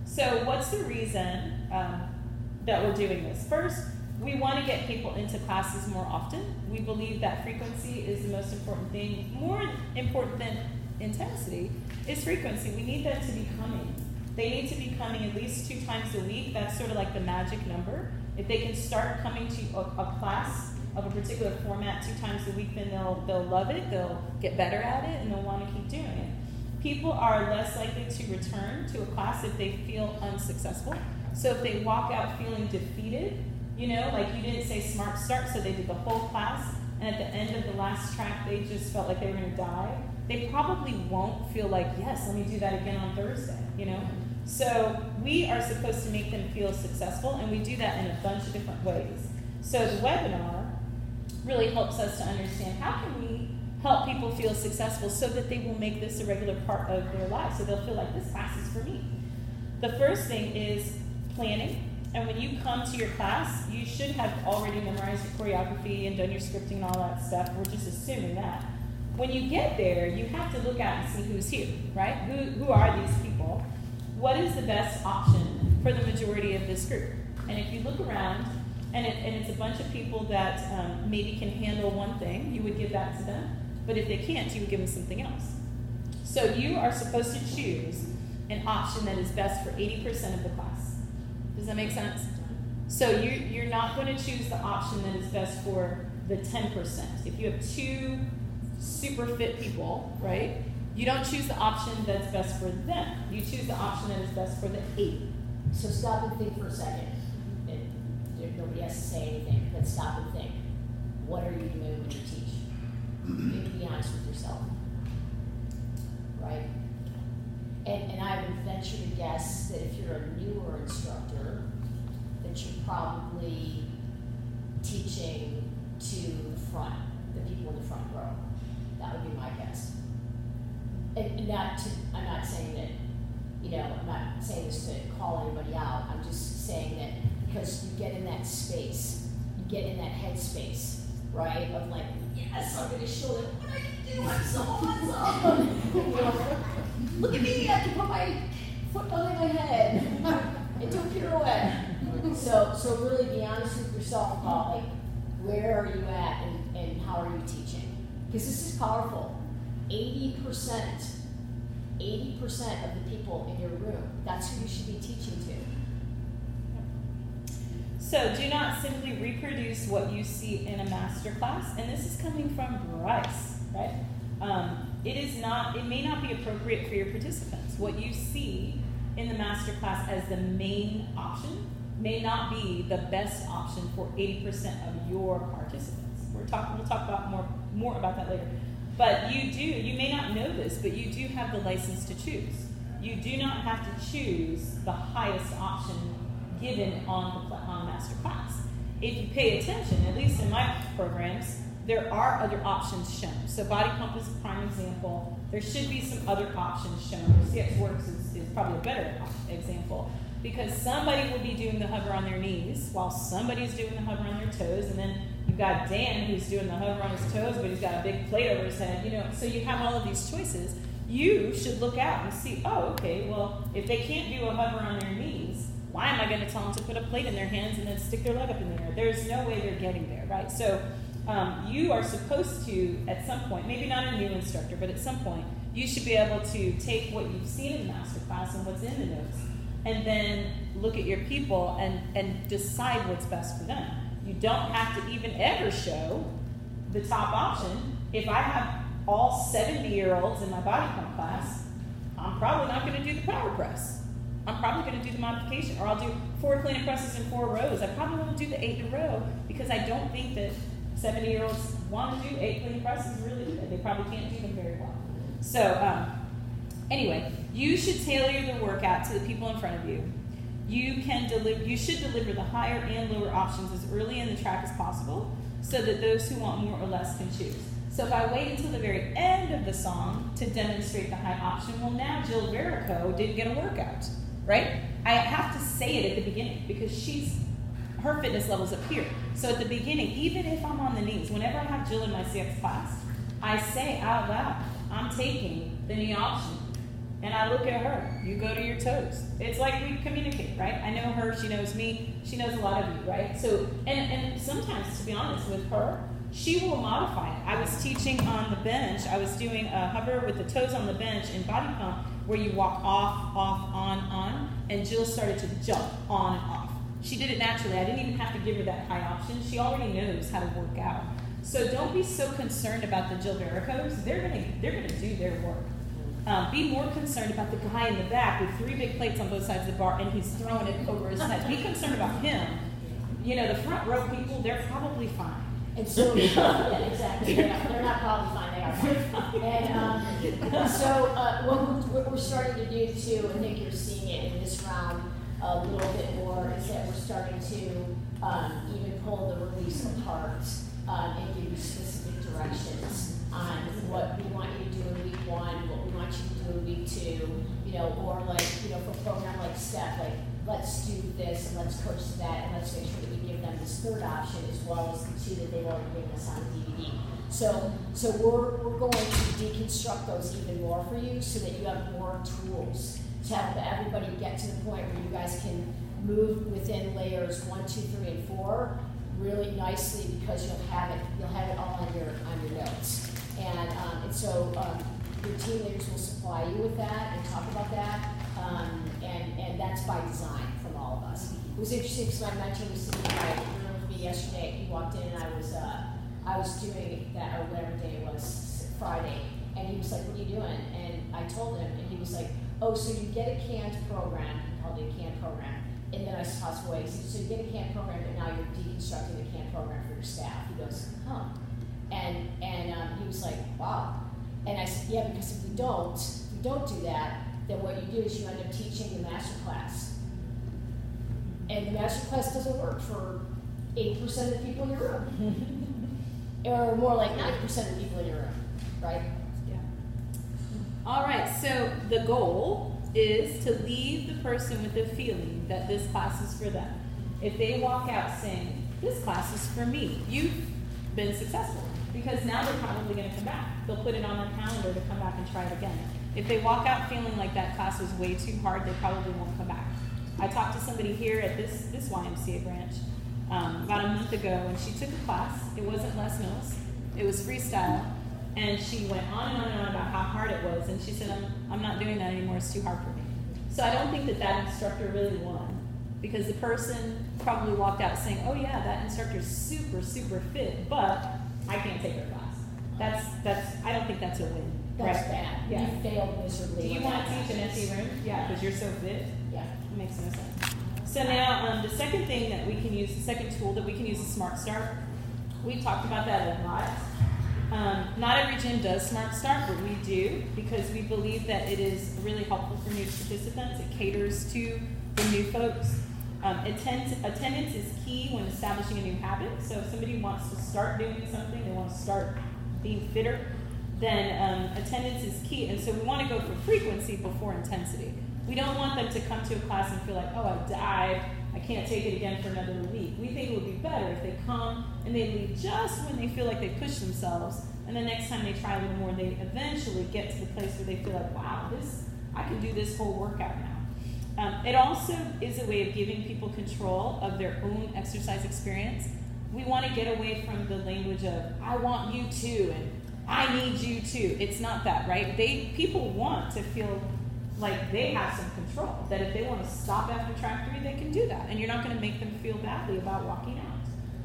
So what's the reason that we're doing this? First, we want to get people into classes more often. We believe that frequency is the most important thing. More important than intensity is frequency. We need them to be coming. They need to be coming at least 2 times a week. That's sort of like the magic number. If they can start coming to a class of a particular format 2 times a week, then they'll love it, they'll get better at it, and they'll want to keep doing it. People are less likely to return to a class if they feel unsuccessful. So if they walk out feeling defeated, like you didn't say smart start, so they did the whole class, and at the end of the last track, they just felt like they were going to die, they probably won't feel like, yes, let me do that again on Thursday, So we are supposed to make them feel successful, and we do that in a bunch of different ways. So the webinar really helps us to understand how can we help people feel successful so that they will make this a regular part of their life, so they'll feel like this class is for me. The first thing is planning. And when you come to your class, you should have already memorized your choreography and done your scripting and all that stuff. We're just assuming that. When you get there, you have to look out and see who's here, right? Who are these people? What is the best option for the majority of this group? And if you look around, and it's a bunch of people that maybe can handle one thing, you would give that to them. But if they can't, you would give them something else. So you are supposed to choose an option that is best for 80% of the class. Does that make sense? So you're not going to choose the option that is best for the 10%. If you have 2 super fit people, right, you don't choose the option that's best for them. You choose the option that is best for the 8. So stop and think for a second. Nobody has to say anything, but stop and think. What are you doing when you teach? You need to be honest with yourself, right? And I would venture to guess that if you're a newer instructor, that you're probably teaching to the front, the people in the front row. That would be my guess. And I'm not saying that, I'm not saying this to call anybody out. I'm just saying that because you get in that space, you get in that head space, right? Of like, yes, I'm going to show them what I can do. I'm so awesome. Look at me, I can put my foot behind my head and do a pirouette. So really be honest with yourself about like, where are you at and how are you teaching? Because this is powerful. 80% of the people in your room, that's who you should be teaching to. So do not simply reproduce what you see in a master class, and this is coming from Bryce, right? It may not be appropriate for your participants. What you see in the master class as the main option may not be the best option for 80% of your participants. We'll talk about more about that later. But you may not know this, but you do have the license to choose. You do not have to choose the highest option given on the master class. If you pay attention, at least in my programs, there are other options shown. So body pump is a prime example. There should be some other options shown. CX Works is probably a better example, because somebody will be doing the hover on their knees while somebody's doing the hover on their toes, and then you've got Dan who's doing the hover on his toes, but he's got a big plate over his head, so you have all of these choices. You should look out and see, oh, okay, well, if they can't do a hover on their knees, why am I going to tell them to put a plate in their hands and then stick their leg up in the air? There's no way they're getting there, right? So you are supposed to, at some point, maybe not a new instructor, but at some point, you should be able to take what you've seen in the master class and what's in the notes, and then look at your people and decide what's best for them. You don't have to even ever show the top option. If I have all 70-year-olds in my body pump class, I'm probably not going to do the power press. I'm probably going to do the modification, or I'll do 4 clean and presses in 4 rows. I probably won't do the 8 in a row, because I don't think that 70-year-olds want to do 8 clean and presses really good. They probably can't do them very well. So anyway, you should tailor the workout to the people in front of you. You should deliver the higher and lower options as early in the track as possible, so that those who want more or less can choose. So if I wait until the very end of the song to demonstrate the high option, well, now Jill Verico didn't get a workout, right? I have to say it at the beginning, because her fitness level's up here. So at the beginning, even if I'm on the knees, whenever I have Jill in my CX class, I say out loud, I'm taking the knee option. And I look at her, you go to your toes. It's like we communicate, right? I know her, she knows me, she knows a lot of you, right? So, and sometimes, to be honest with her, she will modify it. I was teaching on the bench, I was doing a hover with the toes on the bench in body pump, where you walk off, on, and Jill started to jump on and off. She did it naturally. I didn't even have to give her that high option. She already knows how to work out. So don't be so concerned about the Jill Vericos. They're gonna do their work. Be more concerned about the guy in the back with 3 big plates on both sides of the bar, and he's throwing it over his head. Be concerned about him. The front row people, they're probably fine. And so, yeah, exactly. They're not probably fine, they are fine. And so what we're starting to do too, I think you're seeing it in this round a little bit more, is that we're starting to even pull the release apart and give you specific directions on what we want you to do in week 1, what we want you to do in week 2, or for a program like STEP, like let's do this and let's coach to that, and let's make sure that we give them this 3rd option as well as the 2 that they've already given us on DVD. So we're going to deconstruct those even more for you, so that you have more tools to help everybody get to the point where you guys can move within layers 1, 2, 3, and 4 really nicely, because you'll have it all on your notes. And so your team leaders will supply you with that and talk about that, and that's by design from all of us. It was interesting because my mentor was sitting in my room with me yesterday. He walked in and I was doing that, or whatever day it was, Friday, and he was like, "What are you doing?" And I told him, and he was like, "Oh, so you get a canned program," he called it a canned program, and then I passed away. He said, "So you get a canned program, but now you're deconstructing the canned program for your staff." He goes, "Huh," and he was like, "Wow." And I said, "Yeah, because if we don't do that, then what you do is you end up teaching the master class, and the master class doesn't work for 8% of the people in your room, or more like 90% of the people in your room, right?" All right, so the goal is to leave the person with the feeling that this class is for them. If they walk out saying, this class is for me, you've been successful, because now they're probably going to come back. They'll put it on their calendar to come back and try it again. If they walk out feeling like that class was way too hard, they probably won't come back. I talked to somebody here at this YMCA branch about a month ago, and she took a class. It wasn't Les Mills. It was freestyle. And she went on and on and on about how hard it was, and she said, I'm not doing that anymore, it's too hard for me. So I don't think that instructor really won, because the person probably walked out saying, oh yeah, that instructor's super, super fit, but I can't take her class. I don't think that's a win. That's right? bad. Yeah. You failed miserably. Do you want to teach an empty room? Yeah, because you're so fit? Yeah. It makes no sense. So now, the second thing that we can use, the second tool that we can use is Smart Start. We talked about that a lot. Not every gym does Smart Start, but we do, because we believe that it is really helpful for new participants. It caters to the new folks. Attendance is key when establishing a new habit. So if somebody wants to start doing something, they want to start being fitter, then attendance is key. And so we want to go for frequency before intensity. We don't want them to come to a class and feel like, oh, I died, I can't take it again for another week. We think it would be better if they come and they leave just when they feel like they push themselves, and the next time they try a little more, they eventually get to the place where they feel like, wow, I can do this whole workout now. It also is a way of giving people control of their own exercise experience. We want to get away from the language of, I want you to, and I need you to. It's not that, right? People want to feel like they have some control, that if they want to stop after track 3, they can do that, and you're not going to make them feel badly about walking out.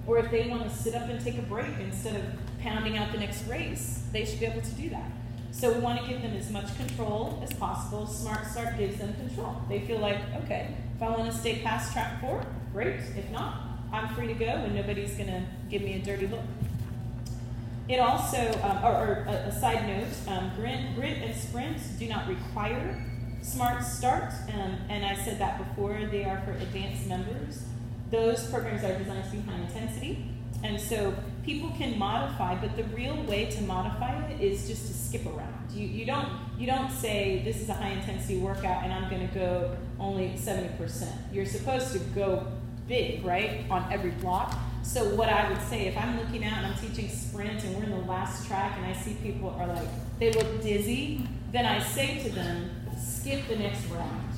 Or if they want to sit up and take a break instead of pounding out the next race, they should be able to do that. So we want to give them as much control as possible. Smart Start gives them control. They feel like, okay, if I want to stay past track 4, great. If not, I'm free to go and nobody's going to give me a dirty look. It also, a side note, grit and sprint do not require Smart Start, and I said that before, they are for advanced members. Those programs are designed to be high intensity, and so people can modify, but the real way to modify it is just to skip around. You don't say, this is a high intensity workout and I'm going to go only 70%. You're supposed to go big, right, on every block. So what I would say, if I'm looking out and I'm teaching sprint and we're in the last track and I see people are like, they look dizzy, then I say to them, skip the next round.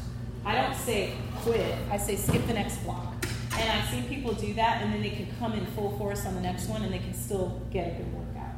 I don't say quit, I say skip the next block. And I've seen people do that, and then they can come in full force on the next one and they can still get a good workout.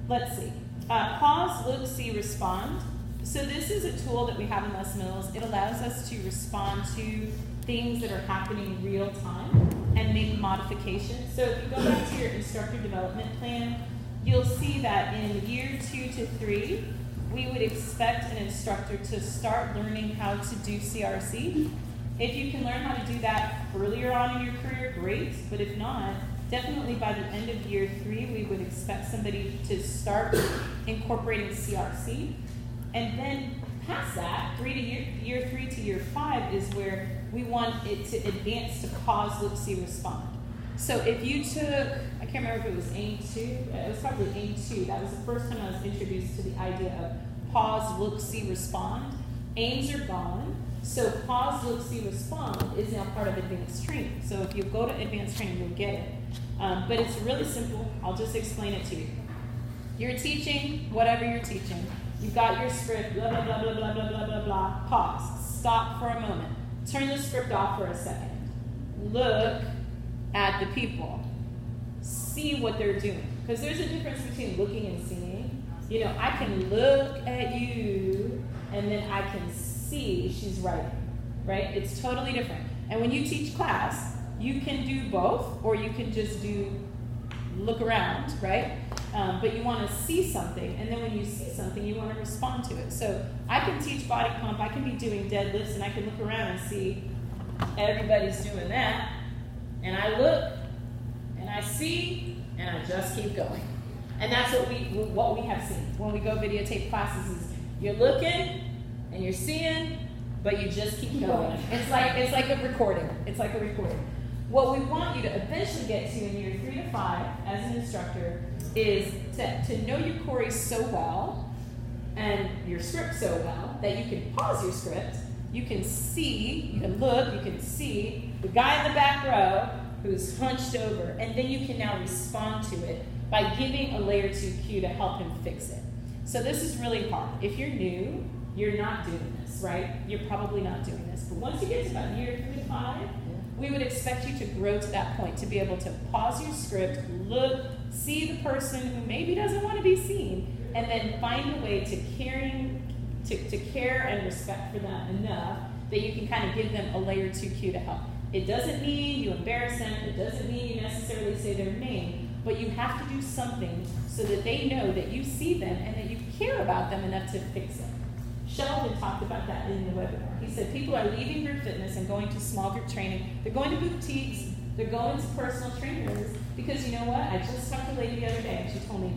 Let's see. Pause, look, see, respond. So this is a tool that we have in Les Mills. It allows us to respond to things that are happening in real time and make modifications. So if you go back to your instructor development plan, you'll see that in year 2 to 3, we would expect an instructor to start learning how to do CRC. If you can learn how to do that earlier on in your career, great. But if not, definitely by the end of year 3, we would expect somebody to start incorporating CRC. And then past that, year 3 to year 5 is where we want it to advance to pause, look, see, respond. So if you took, I can't remember if it was AIM 2, it was probably AIM 2. That was the first time I was introduced to the idea of pause, look, see, respond. AIMs are gone. So pause, look, see, respond is now part of advanced training. So if you go to advanced training, you'll get it. But it's really simple. I'll just explain it to you. You're teaching whatever you're teaching. You've got your script, blah, blah, blah, blah, blah, blah, blah, blah, blah. Pause. Stop for a moment. Turn the script off for a second. Look at the people. See what they're doing. Because there's a difference between looking and seeing. You know, I can look at you, and then I can see she's writing, right? It's totally different. And when you teach class, you can do both, or you can just do look around, right? But you want to see something, and then when you see something, you want to respond to it. So I can teach body pump, I can be doing deadlifts, and I can look around and see everybody's doing that, and I look, and I see, and I just keep going. And that's what we have seen when we go videotape classes is you're looking, and you're seeing, but you just keep going. It's like a recording. It's like a recording. What we want you to eventually get to in year 3 to 5 as an instructor is to know your Corey so well and your script so well that you can pause your script, you can see, you can look, you can see the guy in the back row who's hunched over, and then you can now respond to it by giving a layer 2 cue to help him fix it. So this is really hard. If you're new, you're not doing this, right? You're probably not doing this. But once you get to about year 3 to 5, we would expect you to grow to that point, to be able to pause your script, look, see the person who maybe doesn't want to be seen, and then find a way to care and respect for them enough that you can kind of give them a layer 2 cue to help. It doesn't mean you embarrass them. It doesn't mean you necessarily say their name, but you have to do something so that they know that you see them and that you care about them enough to fix it. Sheldon talked about that in the webinar. He said people are leaving group fitness and going to small group training. They're going to boutiques. They're going to personal trainers because you know what? I just talked to a lady the other day and she told me,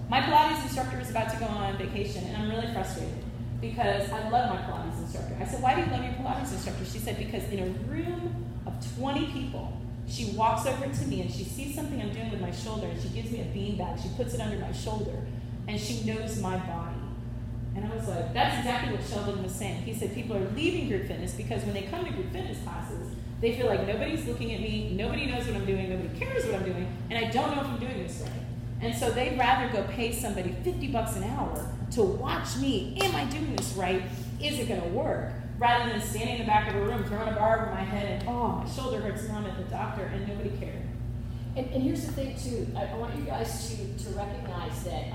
my Pilates instructor is about to go on vacation and I'm really frustrated because I love my Pilates instructor. I said, why do you love your Pilates instructor? She said, because in a room of 20 people, she walks over to me and she sees something I'm doing with my shoulder and she gives me a bean bag. She puts it under my shoulder and she knows my body. And I was like, that's exactly what Sheldon was saying. He said people are leaving group fitness because when they come to group fitness classes, they feel like nobody's looking at me, nobody knows what I'm doing, nobody cares what I'm doing, and I don't know if I'm doing this right. And so they'd rather go pay somebody $50 an hour to watch me. Am I doing this right? Is it going to work? Rather than standing in the back of a room, throwing a bar over my head, and oh, my shoulder hurts, and I'm at the doctor, and nobody cared. And here's the thing too, I want you guys to recognize that,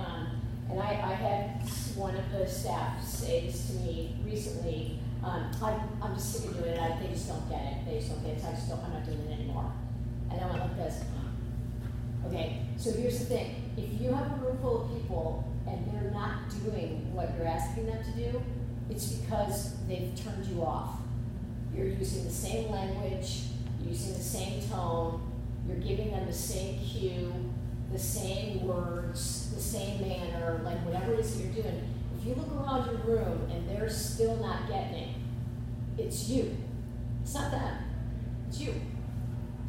and I had one of the staff say this to me recently, I'm just sick of doing it, they just don't get it, so I'm not doing it anymore. And I went like this. Okay, so here's the thing, if you have a room full of people and they're not doing what you're asking them to do, it's because they've turned you off. You're using the same language, you're using the same tone, you're giving them the same cue, the same words, the same manner, like whatever it is that you're doing. If you look around your room and they're still not getting it, it's you. It's not them, it's you.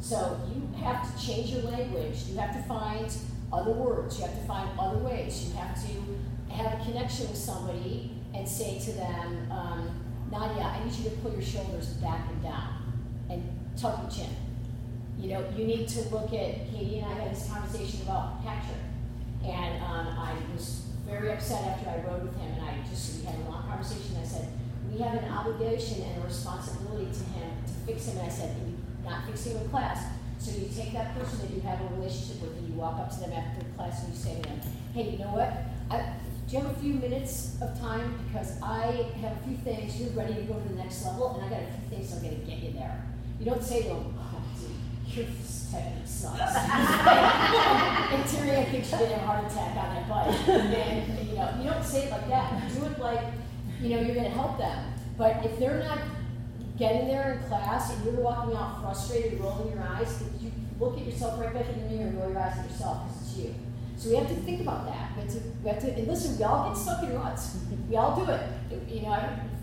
So you have to change your language. You have to find other words. You have to find other ways. You have to have a connection with somebody and say to them, Nadia, I need you to pull your shoulders back and down and tuck your chin. You know, you need to look at, Katie and I had this conversation about Patrick. And I was very upset after I rode with him, and we had a long conversation. I said, we have an obligation and a responsibility to him to fix him. And I said, not fixing him in class. So you take that person that you have a relationship with and you walk up to them after class and you say to them, hey, you know what? Do you have a few minutes of time? Because I have a few things, you're ready to go to the next level, and I got a few things I'm going to get you there. You don't say to them, oh, dude, your technique sucks. And Terry, I think she did have a heart attack on that bike. And, you don't say it like that. You do it like, you're going to help them. But if they're not getting there in class and you're walking out frustrated, rolling your eyes, you look at yourself right back in the mirror and roll your eyes at yourself because it's you. So we have to think about that. We have to, and listen, we all get stuck in ruts. We all do it.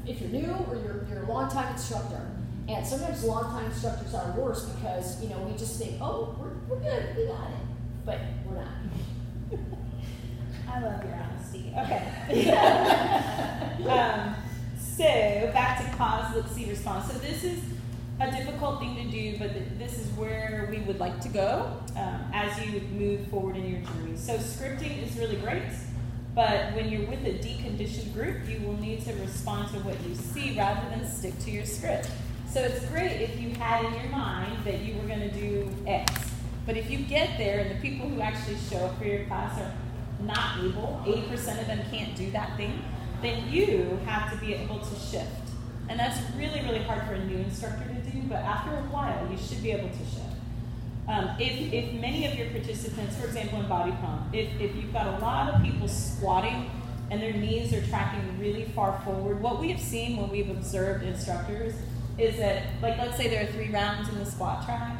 If you're new or you're a long-time instructor, and sometimes long-time instructors are worse because, we just think, oh, we're good, we got it. But we're not. I love your honesty. Okay. So back to pause, look, see, respond. So this is a difficult thing to do, but this is where we would like to go as you move forward in your journey. So scripting is really great, but when you're with a deconditioned group, you will need to respond to what you see rather than stick to your script. So it's great if you had in your mind that you were going to do X, but if you get there and the people who actually show up for your class are not able, 80% of them can't do that thing, then you have to be able to shift. And that's really, really hard for a new instructor to do, but after a while, you should be able to shift. If many of your participants, for example, in body pump, if you've got a lot of people squatting and their knees are tracking really far forward, what we have seen when we've observed instructors is that, like, let's say there are 3 rounds in the squat track,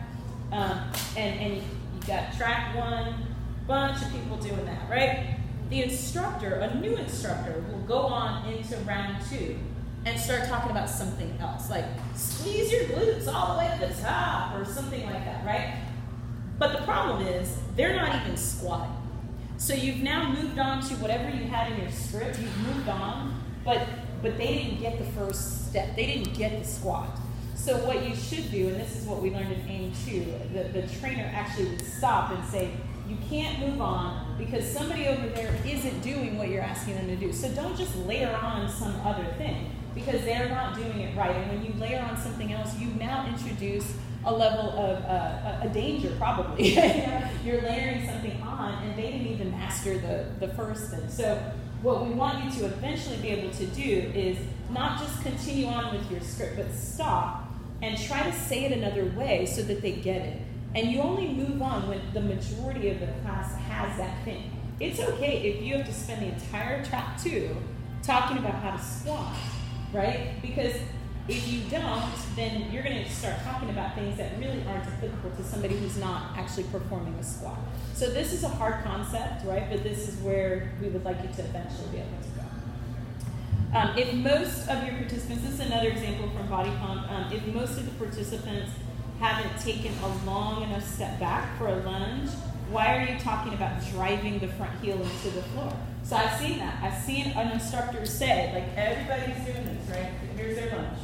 and you've got track 1, bunch of people doing that, right? The instructor, a new instructor, will go on into round 2 and start talking about something else, like squeeze your glutes all the way to the top or something like that, right? But the problem is they're not even squatting. So you've now moved on to whatever you had in your script, you've moved on, but they didn't get the first step. They didn't get the squat. So what you should do, and this is what we learned in AIM 2, the trainer actually would stop and say, you can't move on because somebody over there isn't doing what you're asking them to do. So don't just layer on some other thing because they're not doing it right. And when you layer on something else, you now introduce a level of a danger probably. You're layering something on and they didn't even master the first thing. So what we want you to eventually be able to do is not just continue on with your script, but stop and try to say it another way so that they get it. And you only move on when the majority of the class has that thing. It's okay if you have to spend the entire track 2 talking about how to squat, right? Because if you don't, then you're going to start talking about things that really aren't applicable to somebody who's not actually performing a squat. So this is a hard concept, right? But this is where we would like you to eventually be able to go. If most of your participants, this is another example from Body Pump, if most of the participants haven't taken a long enough step back for a lunge, why are you talking about driving the front heel into the floor? So I've seen that. I've seen an instructor say, like, everybody's doing this, right? Here's their lunge.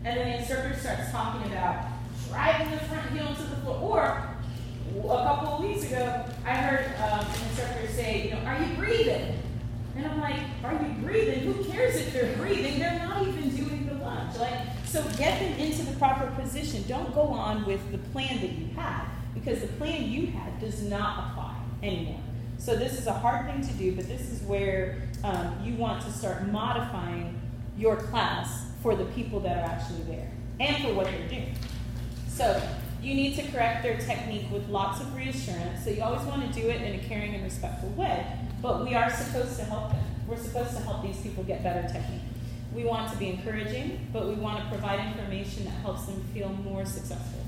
And then the instructor starts talking about driving the front heel into the floor. Or a couple of weeks ago, I heard an instructor say, you know, are you breathing? And I'm like, are you breathing? Who cares if they're breathing? They're not even doing the lunge. Like, so get them into the proper position. Don't go on with the plan that you had, because the plan you had does not apply anymore. So this is a hard thing to do, but this is where you want to start modifying your class for the people that are actually there and for what they're doing. So you need to correct their technique with lots of reassurance. So you always want to do it in a caring and respectful way, but we are supposed to help them. We're supposed to help these people get better technique. We want to be encouraging, but we want to provide information that helps them feel more successful.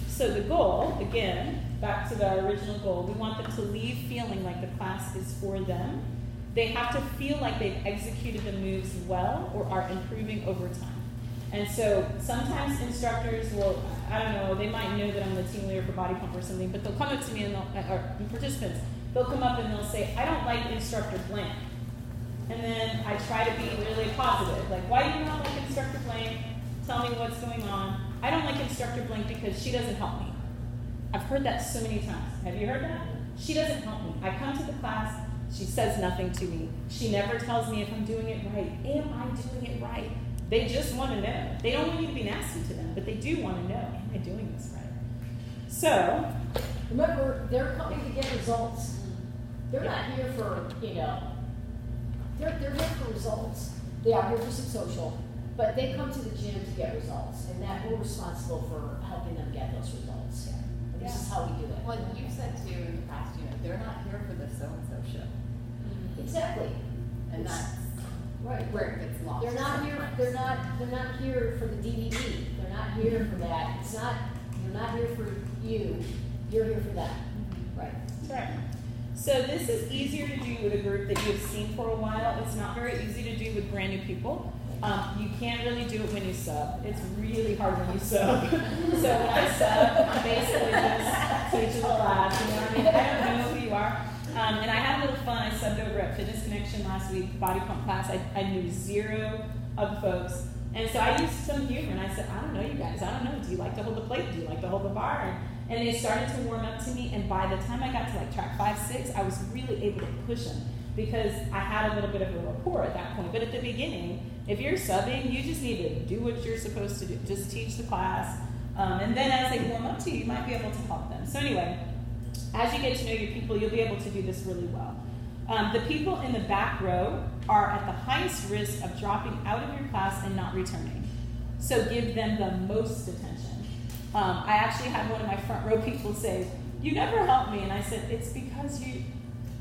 So the goal, again, back to the original goal, we want them to leave feeling like the class is for them. They have to feel like they've executed the moves well or are improving over time. And so sometimes instructors will, I don't know, they might know that I'm the team leader for Body Pump or something, but they'll come up to me and or participants, they'll come up and they'll say, I don't like instructor blank. And then I try to be really positive. Like, why do you not like instructor blank? Tell me what's going on. I don't like instructor blank because she doesn't help me. I've heard that so many times. Have you heard that? She doesn't help me. I come to the class, she says nothing to me. She never tells me if I'm doing it right. Am I doing it right? They just want to know. They don't want you to be nasty to them, but they do want to know, am I doing this right? So, remember, they're coming to get results. They're not here for, they're here for results. They are here for some social, but they come to the gym to get results, and that we're responsible for helping them get those results. And this is how we do it. Well, you said too in the past, they're not here for the so-and-so show. Exactly. And that's right where it gets lost. They're not here. They're not here for the DVD. They're not here for that. It's not. They're not here for you. You're here for them. Right. That's right. So this is easier to do with a group that you've seen for a while. It's not very easy to do with brand new people. You can't really do it when you sub. It's really hard when you sub. So when I sub, I'm basically just teaching the class. You know what I mean? I don't know who you are. And I had a little fun. I subbed over at Fitness Connection last week, Body Pump class. I knew zero of the folks. And so I used some humor, and I said, I don't know you guys. I don't know. Do you like to hold the plate? Do you like to hold the bar? And they started to warm up to me. And by the time I got to like track 5, 6, I was really able to push them because I had a little bit of a rapport at that point. But at the beginning, if you're subbing, you just need to do what you're supposed to do. Just teach the class. And then as they warm up to you, you might be able to help them. So anyway, as you get to know your people, you'll be able to do this really well. The people in the back row are at the highest risk of dropping out of your class and not returning. So give them the most attention. I actually had one of my front row people say, you never help me. And I said, it's because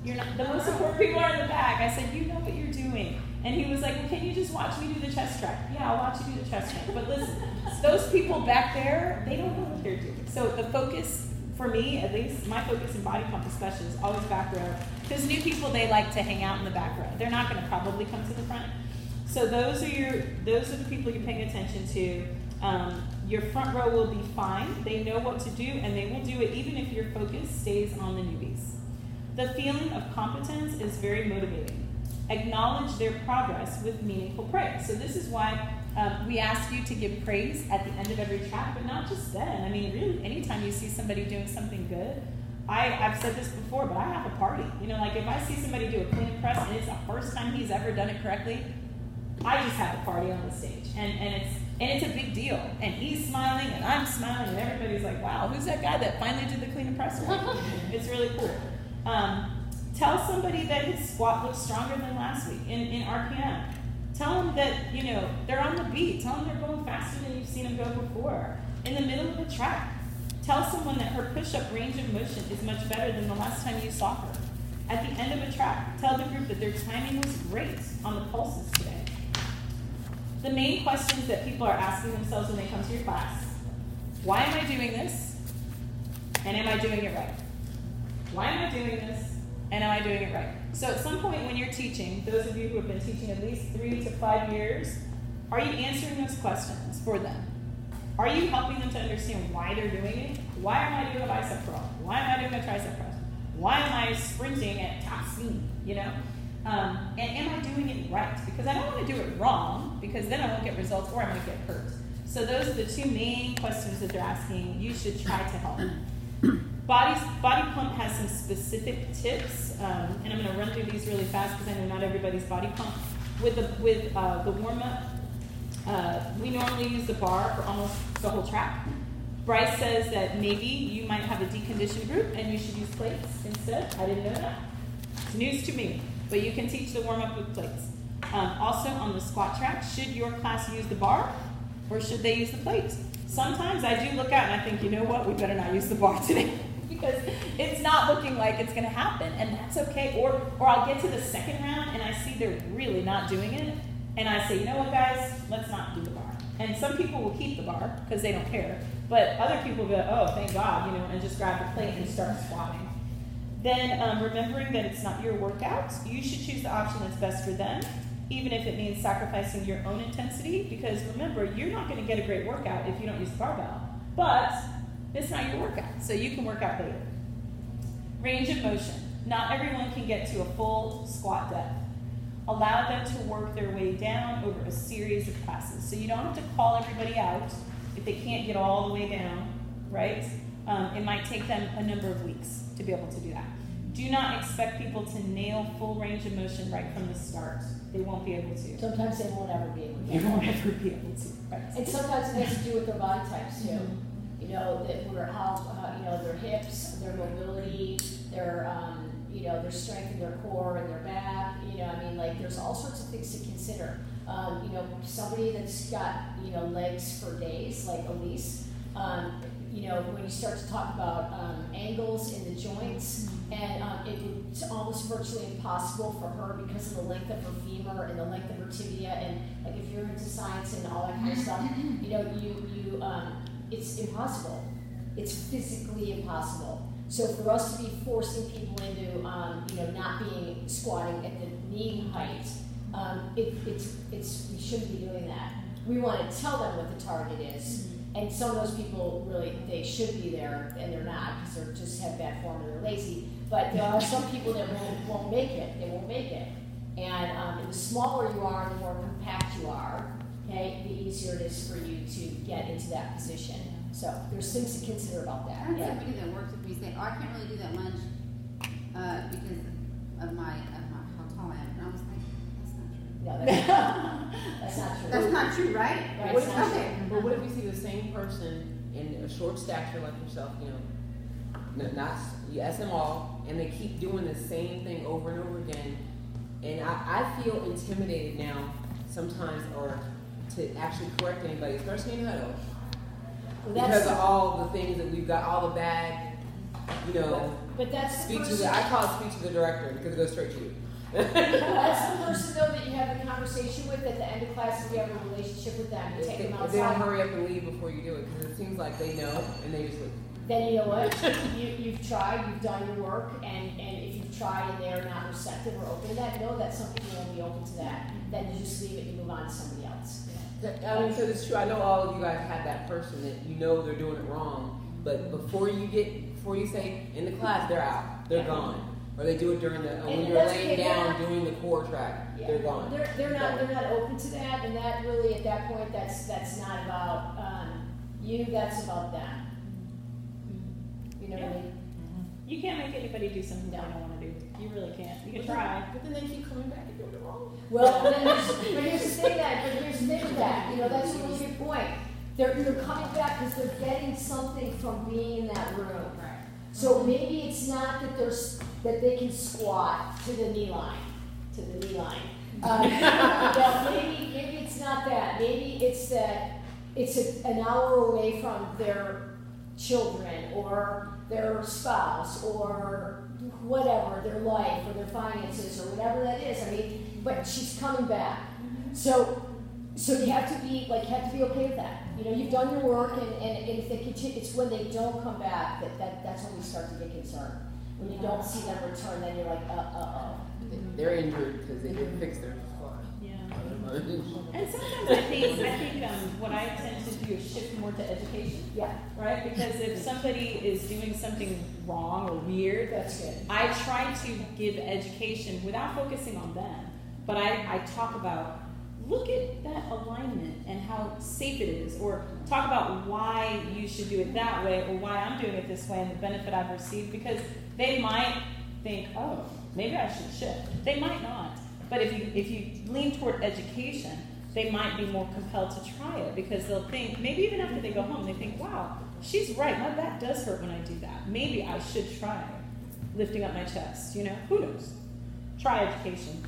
you're not, the most important people are in the back. I said, you know what you're doing. And he was like, well, can you just watch me do the chest track? Yeah, I'll watch you do the chest track. But listen, those people back there, they don't know what they're doing. So the focus, for me, at least, my focus in Body Pump especially is always back row. Because new people, they like to hang out in the back row. They're not going to probably come to the front. So those are the people you're paying attention to. Your front row will be fine. They know what to do, and they will do it even if your focus stays on the newbies. The feeling of competence is very motivating. Acknowledge their progress with meaningful praise. So this is why we ask you to give praise at the end of every track, but not just then. I mean, really, anytime you see somebody doing something good, I've said this before, but I have a party. Like if I see somebody do a clean and press and it's the first time he's ever done it correctly, I just have a party on the stage. And it's a big deal. And he's smiling and I'm smiling and everybody's like, wow, who's that guy that finally did the clean and press right? It's really cool. Tell somebody that his squat looks stronger than last week in RPM. Tell them that, they're on the beat. Tell them they're going faster than you've seen them go before. In the middle of the track, tell someone that her push-up range of motion is much better than the last time you saw her. At the end of a track, tell the group that their timing was great on the pulses today. The main questions that people are asking themselves when they come to your class: why am I doing this? And am I doing it right? Why am I doing this? And am I doing it right? So at some point when you're teaching, those of you who have been teaching at least 3 to 5 years, are you answering those questions for them? Are you helping them to understand why they're doing it? Why am I doing a bicep curl? Why am I doing a tricep press? Why am I sprinting at top speed? You know? And am I doing it right? Because I don't want to do it wrong, because then I won't get results or I might get hurt. So those are the two main questions that they're asking. You should try to help. Body Pump has some specific tips, and I'm going to run through these really fast because I know not everybody's body pump. With the warm-up, we normally use the bar for almost the whole track. Bryce says that maybe you might have a deconditioned group and you should use plates instead. I didn't know that. It's news to me, but you can teach the warm-up with plates. Also on the squat track, should your class use the bar or should they use the plates? Sometimes I do look out and I think, you know what, we better not use the bar today because it's not looking like it's going to happen, and that's okay. Or I'll get to the second round and I see they're really not doing it, and I say, you know what, guys, let's not do the bar. And some people will keep the bar because they don't care, but other people go, oh, thank God, you know, and just grab the plate and start squatting. Then remembering that it's not your workout, you should choose the option that's best for them, even if it means sacrificing your own intensity, because remember, you're not going to get a great workout if you don't use the barbell, but it's not your workout, so you can work out later. Range of motion. Not everyone can get to a full squat depth. Allow them to work their way down over a series of classes. So you don't have to call everybody out if they can't get all the way down, right? It might take them a number of weeks to be able to do that. Do not expect people to nail full range of motion right from the start. They won't be able to. Sometimes they won't ever be able to. They won't ever be able to, right? And sometimes it has to do with their body types too. You know, you know, their hips, their mobility, their their strength in their core and their back. You know, I mean, like there's all sorts of things to consider. You know, somebody that's got legs for days, like Elise. You know, when you start to talk about angles in the joints, and it's almost virtually impossible for her because of the length of her femur and the length of her tibia, and like if you're into science and all that kind of stuff, you know, it's impossible. It's physically impossible. So for us to be forcing people into, not being squatting at the knee height, we shouldn't be doing that. We want to tell them what the target is. And some of those people really, they should be there, and they're not because they just have bad form and they're lazy. But there are some people that won't make it. They won't make it. And the smaller you are, the more compact you are, okay, the easier it is for you to get into that position. So there's things to consider about that. I have somebody that works with me say, oh, I can't really do that lunge because of how tall I am. And I was like, that's not true. No, that's not true. That's not true, right? Right, What it's if, not okay. but what if you see the same person in a short stature like yourself, not you ask them all, and they keep doing the same thing over and over again, and I feel intimidated now sometimes, or to actually correct anybody, especially in huddle, because of all the things that we've got, all the bad, But that's the speak to person. the, I call it speak to the director because it goes straight to you. That's the person though that you have a conversation with at the end of class, and you have a relationship with them. You take them If they don't outside. hurry up and leave before you do it, because it seems like they know and they just leave. Then you know what? You've tried, you've done your work, and if you've tried and they're not receptive or open to that, know that some people won't be open to that. Then you just leave it and move on to somebody else. I mean, so it's true. I know all of you guys have that person that you know they're doing it wrong, but before you say in the class they're out, they're gone, or they do it during the when you're laying down doing the core track, they're gone. They're not open to that, and that really at that point that's not about you. That's about them. You know what I mean? You can't make anybody do something they don't want to do. You really can't. You can try. But then they keep coming back and doing it wrong. Well, but here's the thing with that. That's a really good point. They're coming back because they're getting something from being in that room. So maybe it's not that they can squat to the knee line. Maybe it's not that. Maybe it's that it's an hour away from their children or their spouse or whatever, their life or their finances or whatever that is. I mean, but she's coming back. So you have to be okay with that. You've done your work, and if they continue, it's when they don't come back that's when we start to get concerned. When you don't see them return, then you're like, they're injured because they didn't fix their car. Yeah. And sometimes I think what I tend to do is shift more to education. Yeah, Right? Because if somebody is doing something wrong or weird, that's good. I try to give education without focusing on them. But I talk about, look at that alignment and how safe it is, or talk about why you should do it that way, or why I'm doing it this way and the benefit I've received, because they might think, oh, maybe I should shift. They might not. But if you lean toward education, they might be more compelled to try it, because they'll think, maybe even after they go home, they think, wow, she's right, my back does hurt when I do that. Maybe I should try lifting up my chest, who knows? Try education.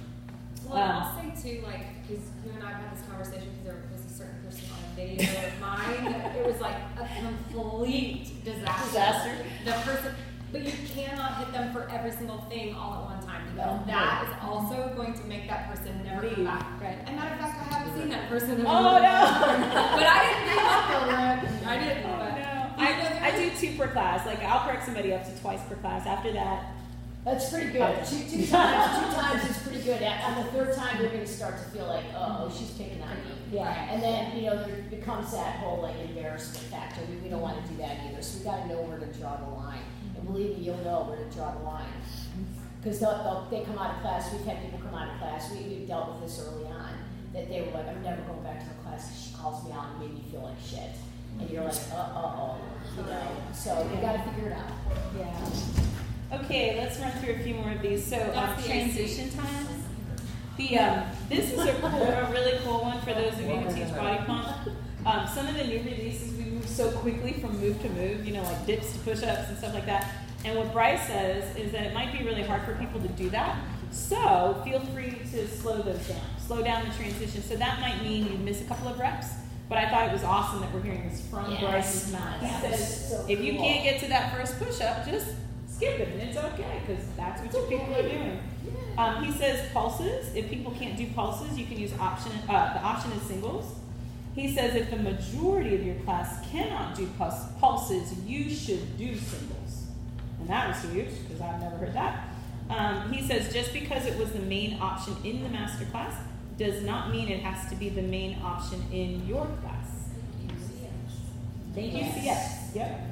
Well, I'll say too, like, because you and I have had this conversation, because there was a certain person on a video of mine that it was like a complete disaster. The person, but you cannot hit them for every single thing all at one time. No. That is also going to make that person never come back. Right. And matter of fact, I haven't seen that person in a Oh, really no. long time. But I didn't give up on that. I didn't. Oh, but, no. you know, I do 2 per class. Like, I'll correct somebody up to twice per class. After that, That's pretty good. Two times is pretty good. On the third time, they're going to start to feel like, oh, she's picking on me. yeah. And then, there becomes that whole like embarrassment factor. We don't want to do that either. So we got to know where to draw the line. And believe me, you'll know where to draw the line. Because they come out of class. We've had people come out of class. We've dealt with this early on. That they were like, I'm never going back to her class because she calls me out and made me feel like shit. And you're like, So you got to figure it out. Yeah. Okay, let's run through a few more of these. So, That's the transition time. This is a really cool one for those of you who teach body pump. Some of the new releases, we move so quickly from move to move, like dips to push-ups and stuff like that. And what Bryce says is that it might be really hard for people to do that. So feel free to slow those down. Slow down the transition. So that might mean you miss a couple of reps. But I thought it was awesome that we're hearing this from Bryce's mouth. He says, so if you cool. can't get to that first push-up, just skip it, and it's okay, because that's what your people are doing. He says pulses. If people can't do pulses, you can use the option is singles. He says if the majority of your class cannot do pulses, you should do singles. And that was huge, because I've never heard that. He says just because it was the main option in the master class does not mean it has to be the main option in your class. Thank you, CS. Yep.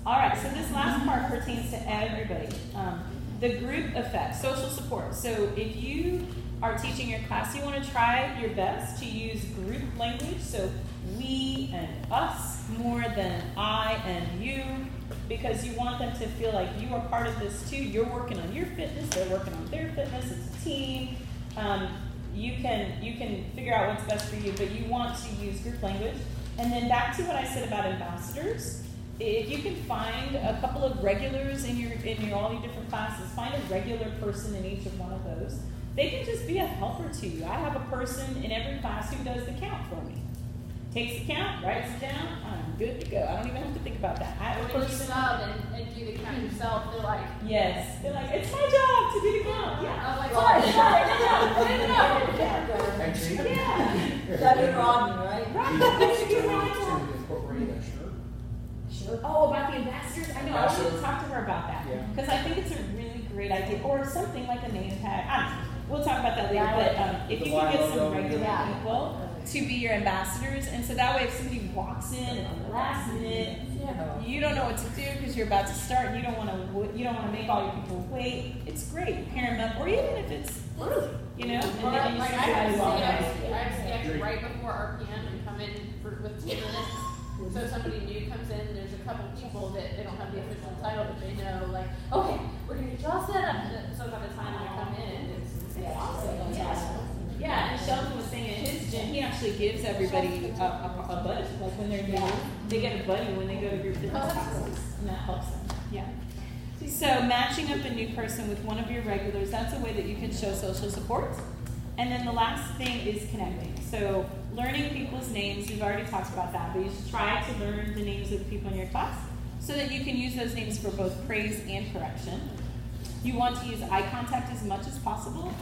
All right, so this last part pertains to everybody. The group effect, social support. So if you are teaching your class, you want to try your best to use group language. So we and us more than I and you, because you want them to feel like you are part of this too. You're working on your fitness, they're working on their fitness, it's a team. You can figure out what's best for you, but you want to use group language. And then back to what I said about ambassadors. If you can find a couple of regulars in your all your different classes, find a regular person in each of one of those. They can just be a helper to you. I have a person in every class who does the count for me. Takes the count, writes it down, I'm good to go. I don't even have to think about that. I have a when you person. sub and do the count yourself, they're like, Yes. They're like, it's my job to do the count. Yeah. I'm like, Yeah. That'd be Rodney, right? Sure. Oh, about the ambassadors? I know. I should Ambassador. talk to her about that. Yeah. Because I think it's a really great idea. Or something like a name tag. I don't know. We'll talk about that later. But if The you can get logo. some regular Yeah. people to be your ambassadors, and so that way if somebody walks in at the last minute, you don't know what to do because you're about to start and you don't want to make all your people wait. It's great. You pair them up, or even if it's early, and then you like see I have everybody walk to in. see right before RPM and come in with 2 minutes. So if somebody new comes in, there's a couple people that they don't have the official title, but they know, like, okay, we're going to get you all set up. So by the time I come in, it's awesome. Yeah, and Sheldon was saying in his gym, he actually gives everybody a buddy. Like when they're new, they get a buddy when they go to group fitness classes, and that helps them. Yeah. So matching up a new person with one of your regulars, that's a way that you can show social support. And then the last thing is connecting. So learning people's names, we've already talked about that, but you should try to learn the names of the people in your class so that you can use those names for both praise and correction. You want to use eye contact as much as possible.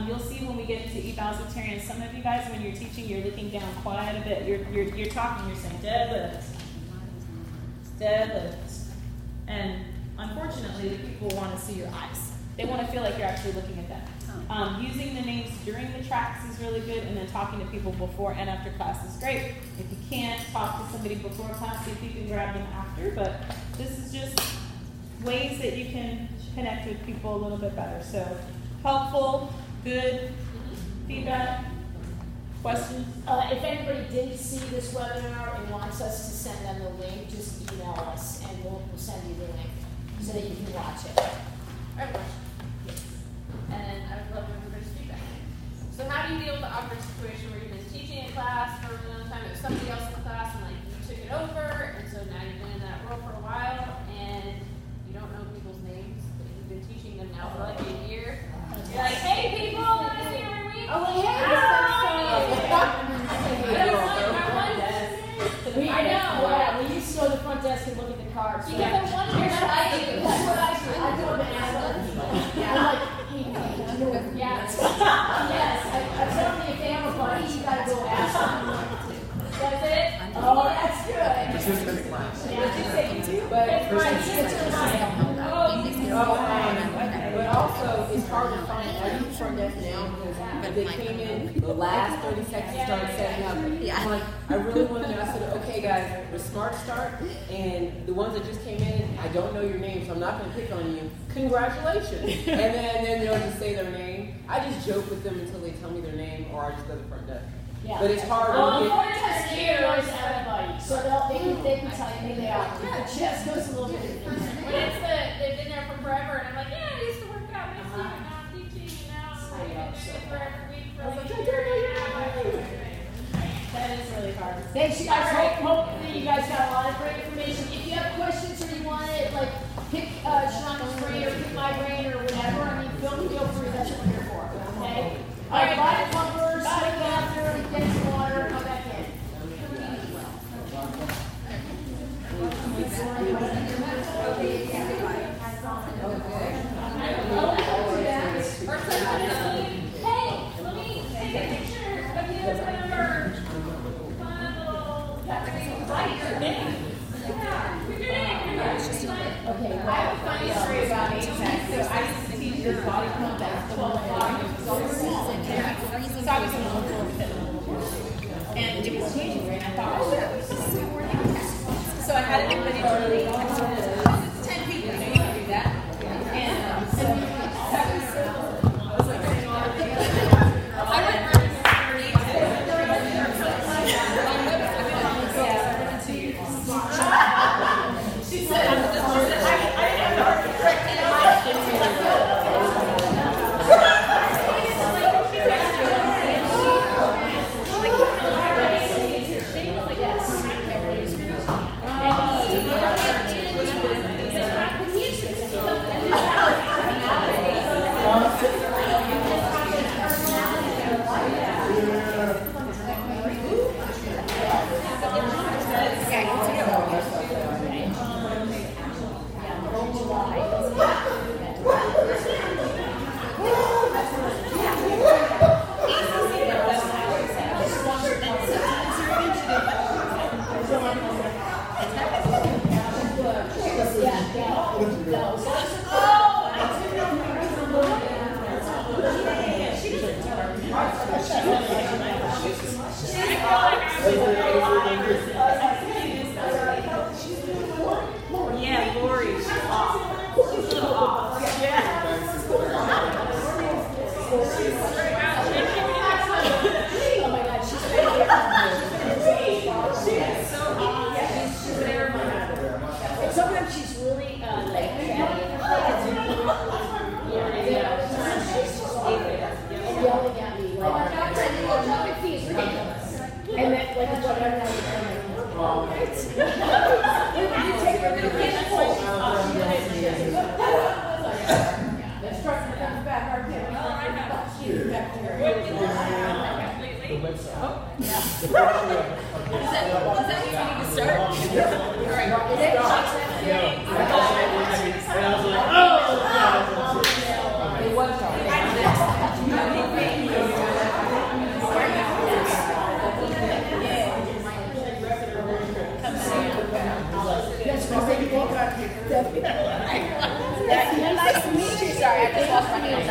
You'll see when we get into evals with Terry, and some of you guys, when you're teaching, you're looking down quite a bit. You're talking, you're saying deadlift, deadlift. And unfortunately, the people want to see your eyes. They want to feel like you're actually looking at them. Using the names during the tracks is really good, and then talking to people before and after class is great. If you can't talk to somebody before class, see if you can grab them after, but this is just ways that you can connect with people a little bit better. So helpful, good feedback, questions? If anybody didn't see this webinar and wants us to send them the link, just email us and we'll send you the link so that you can watch it. I have a question. And I would love everybody's feedback. So how do you deal with the awkward situation where you've been teaching a class for a really long time, it was somebody else in the class and like you took it over, and so now you've been in that role for a while and you don't know people's names, but you've been teaching them now for like a year. You're like, hey people, I see you every week. Oh, hey, I know. Yeah, we used to go to the front desk and look at the cards. Because I wonder Here's what I do. if That's what I do. I go up and ask other people. I'm like, hey, do you know what? Yes. Yes. I tell them if they have a buddy, you gotta go ask them. that's it. Oh, that's good. But That's right. It's right. but also it's hard to find every front desk now because they came in the last 30 seconds started setting up. I'm like, I really want to know. I said, okay guys, the smart start and the ones that just came in, I don't know your name, so I'm not going to pick on you. Congratulations. and then they'll just say their name. I just joke with them until they tell me their name, or I just go to the front desk. Yeah. But it's hard Well, to the get. front desk here is everybody, so they can tell you who they are. The chest goes a little bit different. But it's they've been there for forever, and I'm like, yeah, I used to work out with you, and now I'm teaching, and now we've been doing it for every week for like a year. That is really hard. Thanks, you guys. Hope that you guys got a lot of great information. If you have questions or you want to like pick Shonda's brain or pick my brain or whatever, I mean, feel free. That's what we're here for. Okay. All right. Bye, plumbers. Go out there, get some water, come back in. Or somebody, hey, let me take a picture of you as my number. Fun little, write your name. Yeah, put your name. Okay. I have a funny story about ATEC. So I used to teach this body pump at 12 o'clock. It was always small. So I was in the local pit. And it was changing, right? I thought, oh, yeah, this is good work. So I had everybody really, 10 people, so you can do that. And so that was, I was like, I went running she said, I didn't have to argue correct in Yeah, Lori, she's awesome. She's a little off. Oh my God, she's sometimes she's really like chatty and yelling at me like, "Your fee is ridiculous," and then like whatever. You take her to the school. Let's try to come back. Our kid. She's back there. Is that where you need to start? All right. It was Nice to meet you. Sorry, I just lost my nails.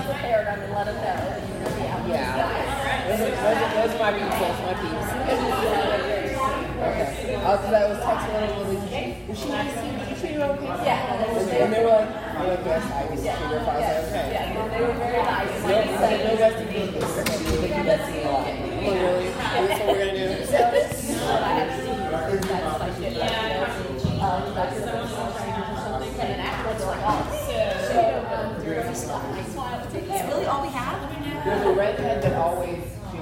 prepared them and let them know that you're gonna be out. Yeah. Those are my peeps. Those are my peeps. Okay. Because I was texting one of them, was she nice to you? Did you treat her okay? Yeah. And they were like, yes, I was treated her fine. I was like, okay. Yeah, they were very nice. No rest in peace. Thank you, that's a lot. I'm like, really? That's what we're gonna do? So this is what I have seen. That's like it. Like something and afterwards like, oh, so I smile. That's really all we have. There's a redhead that always, she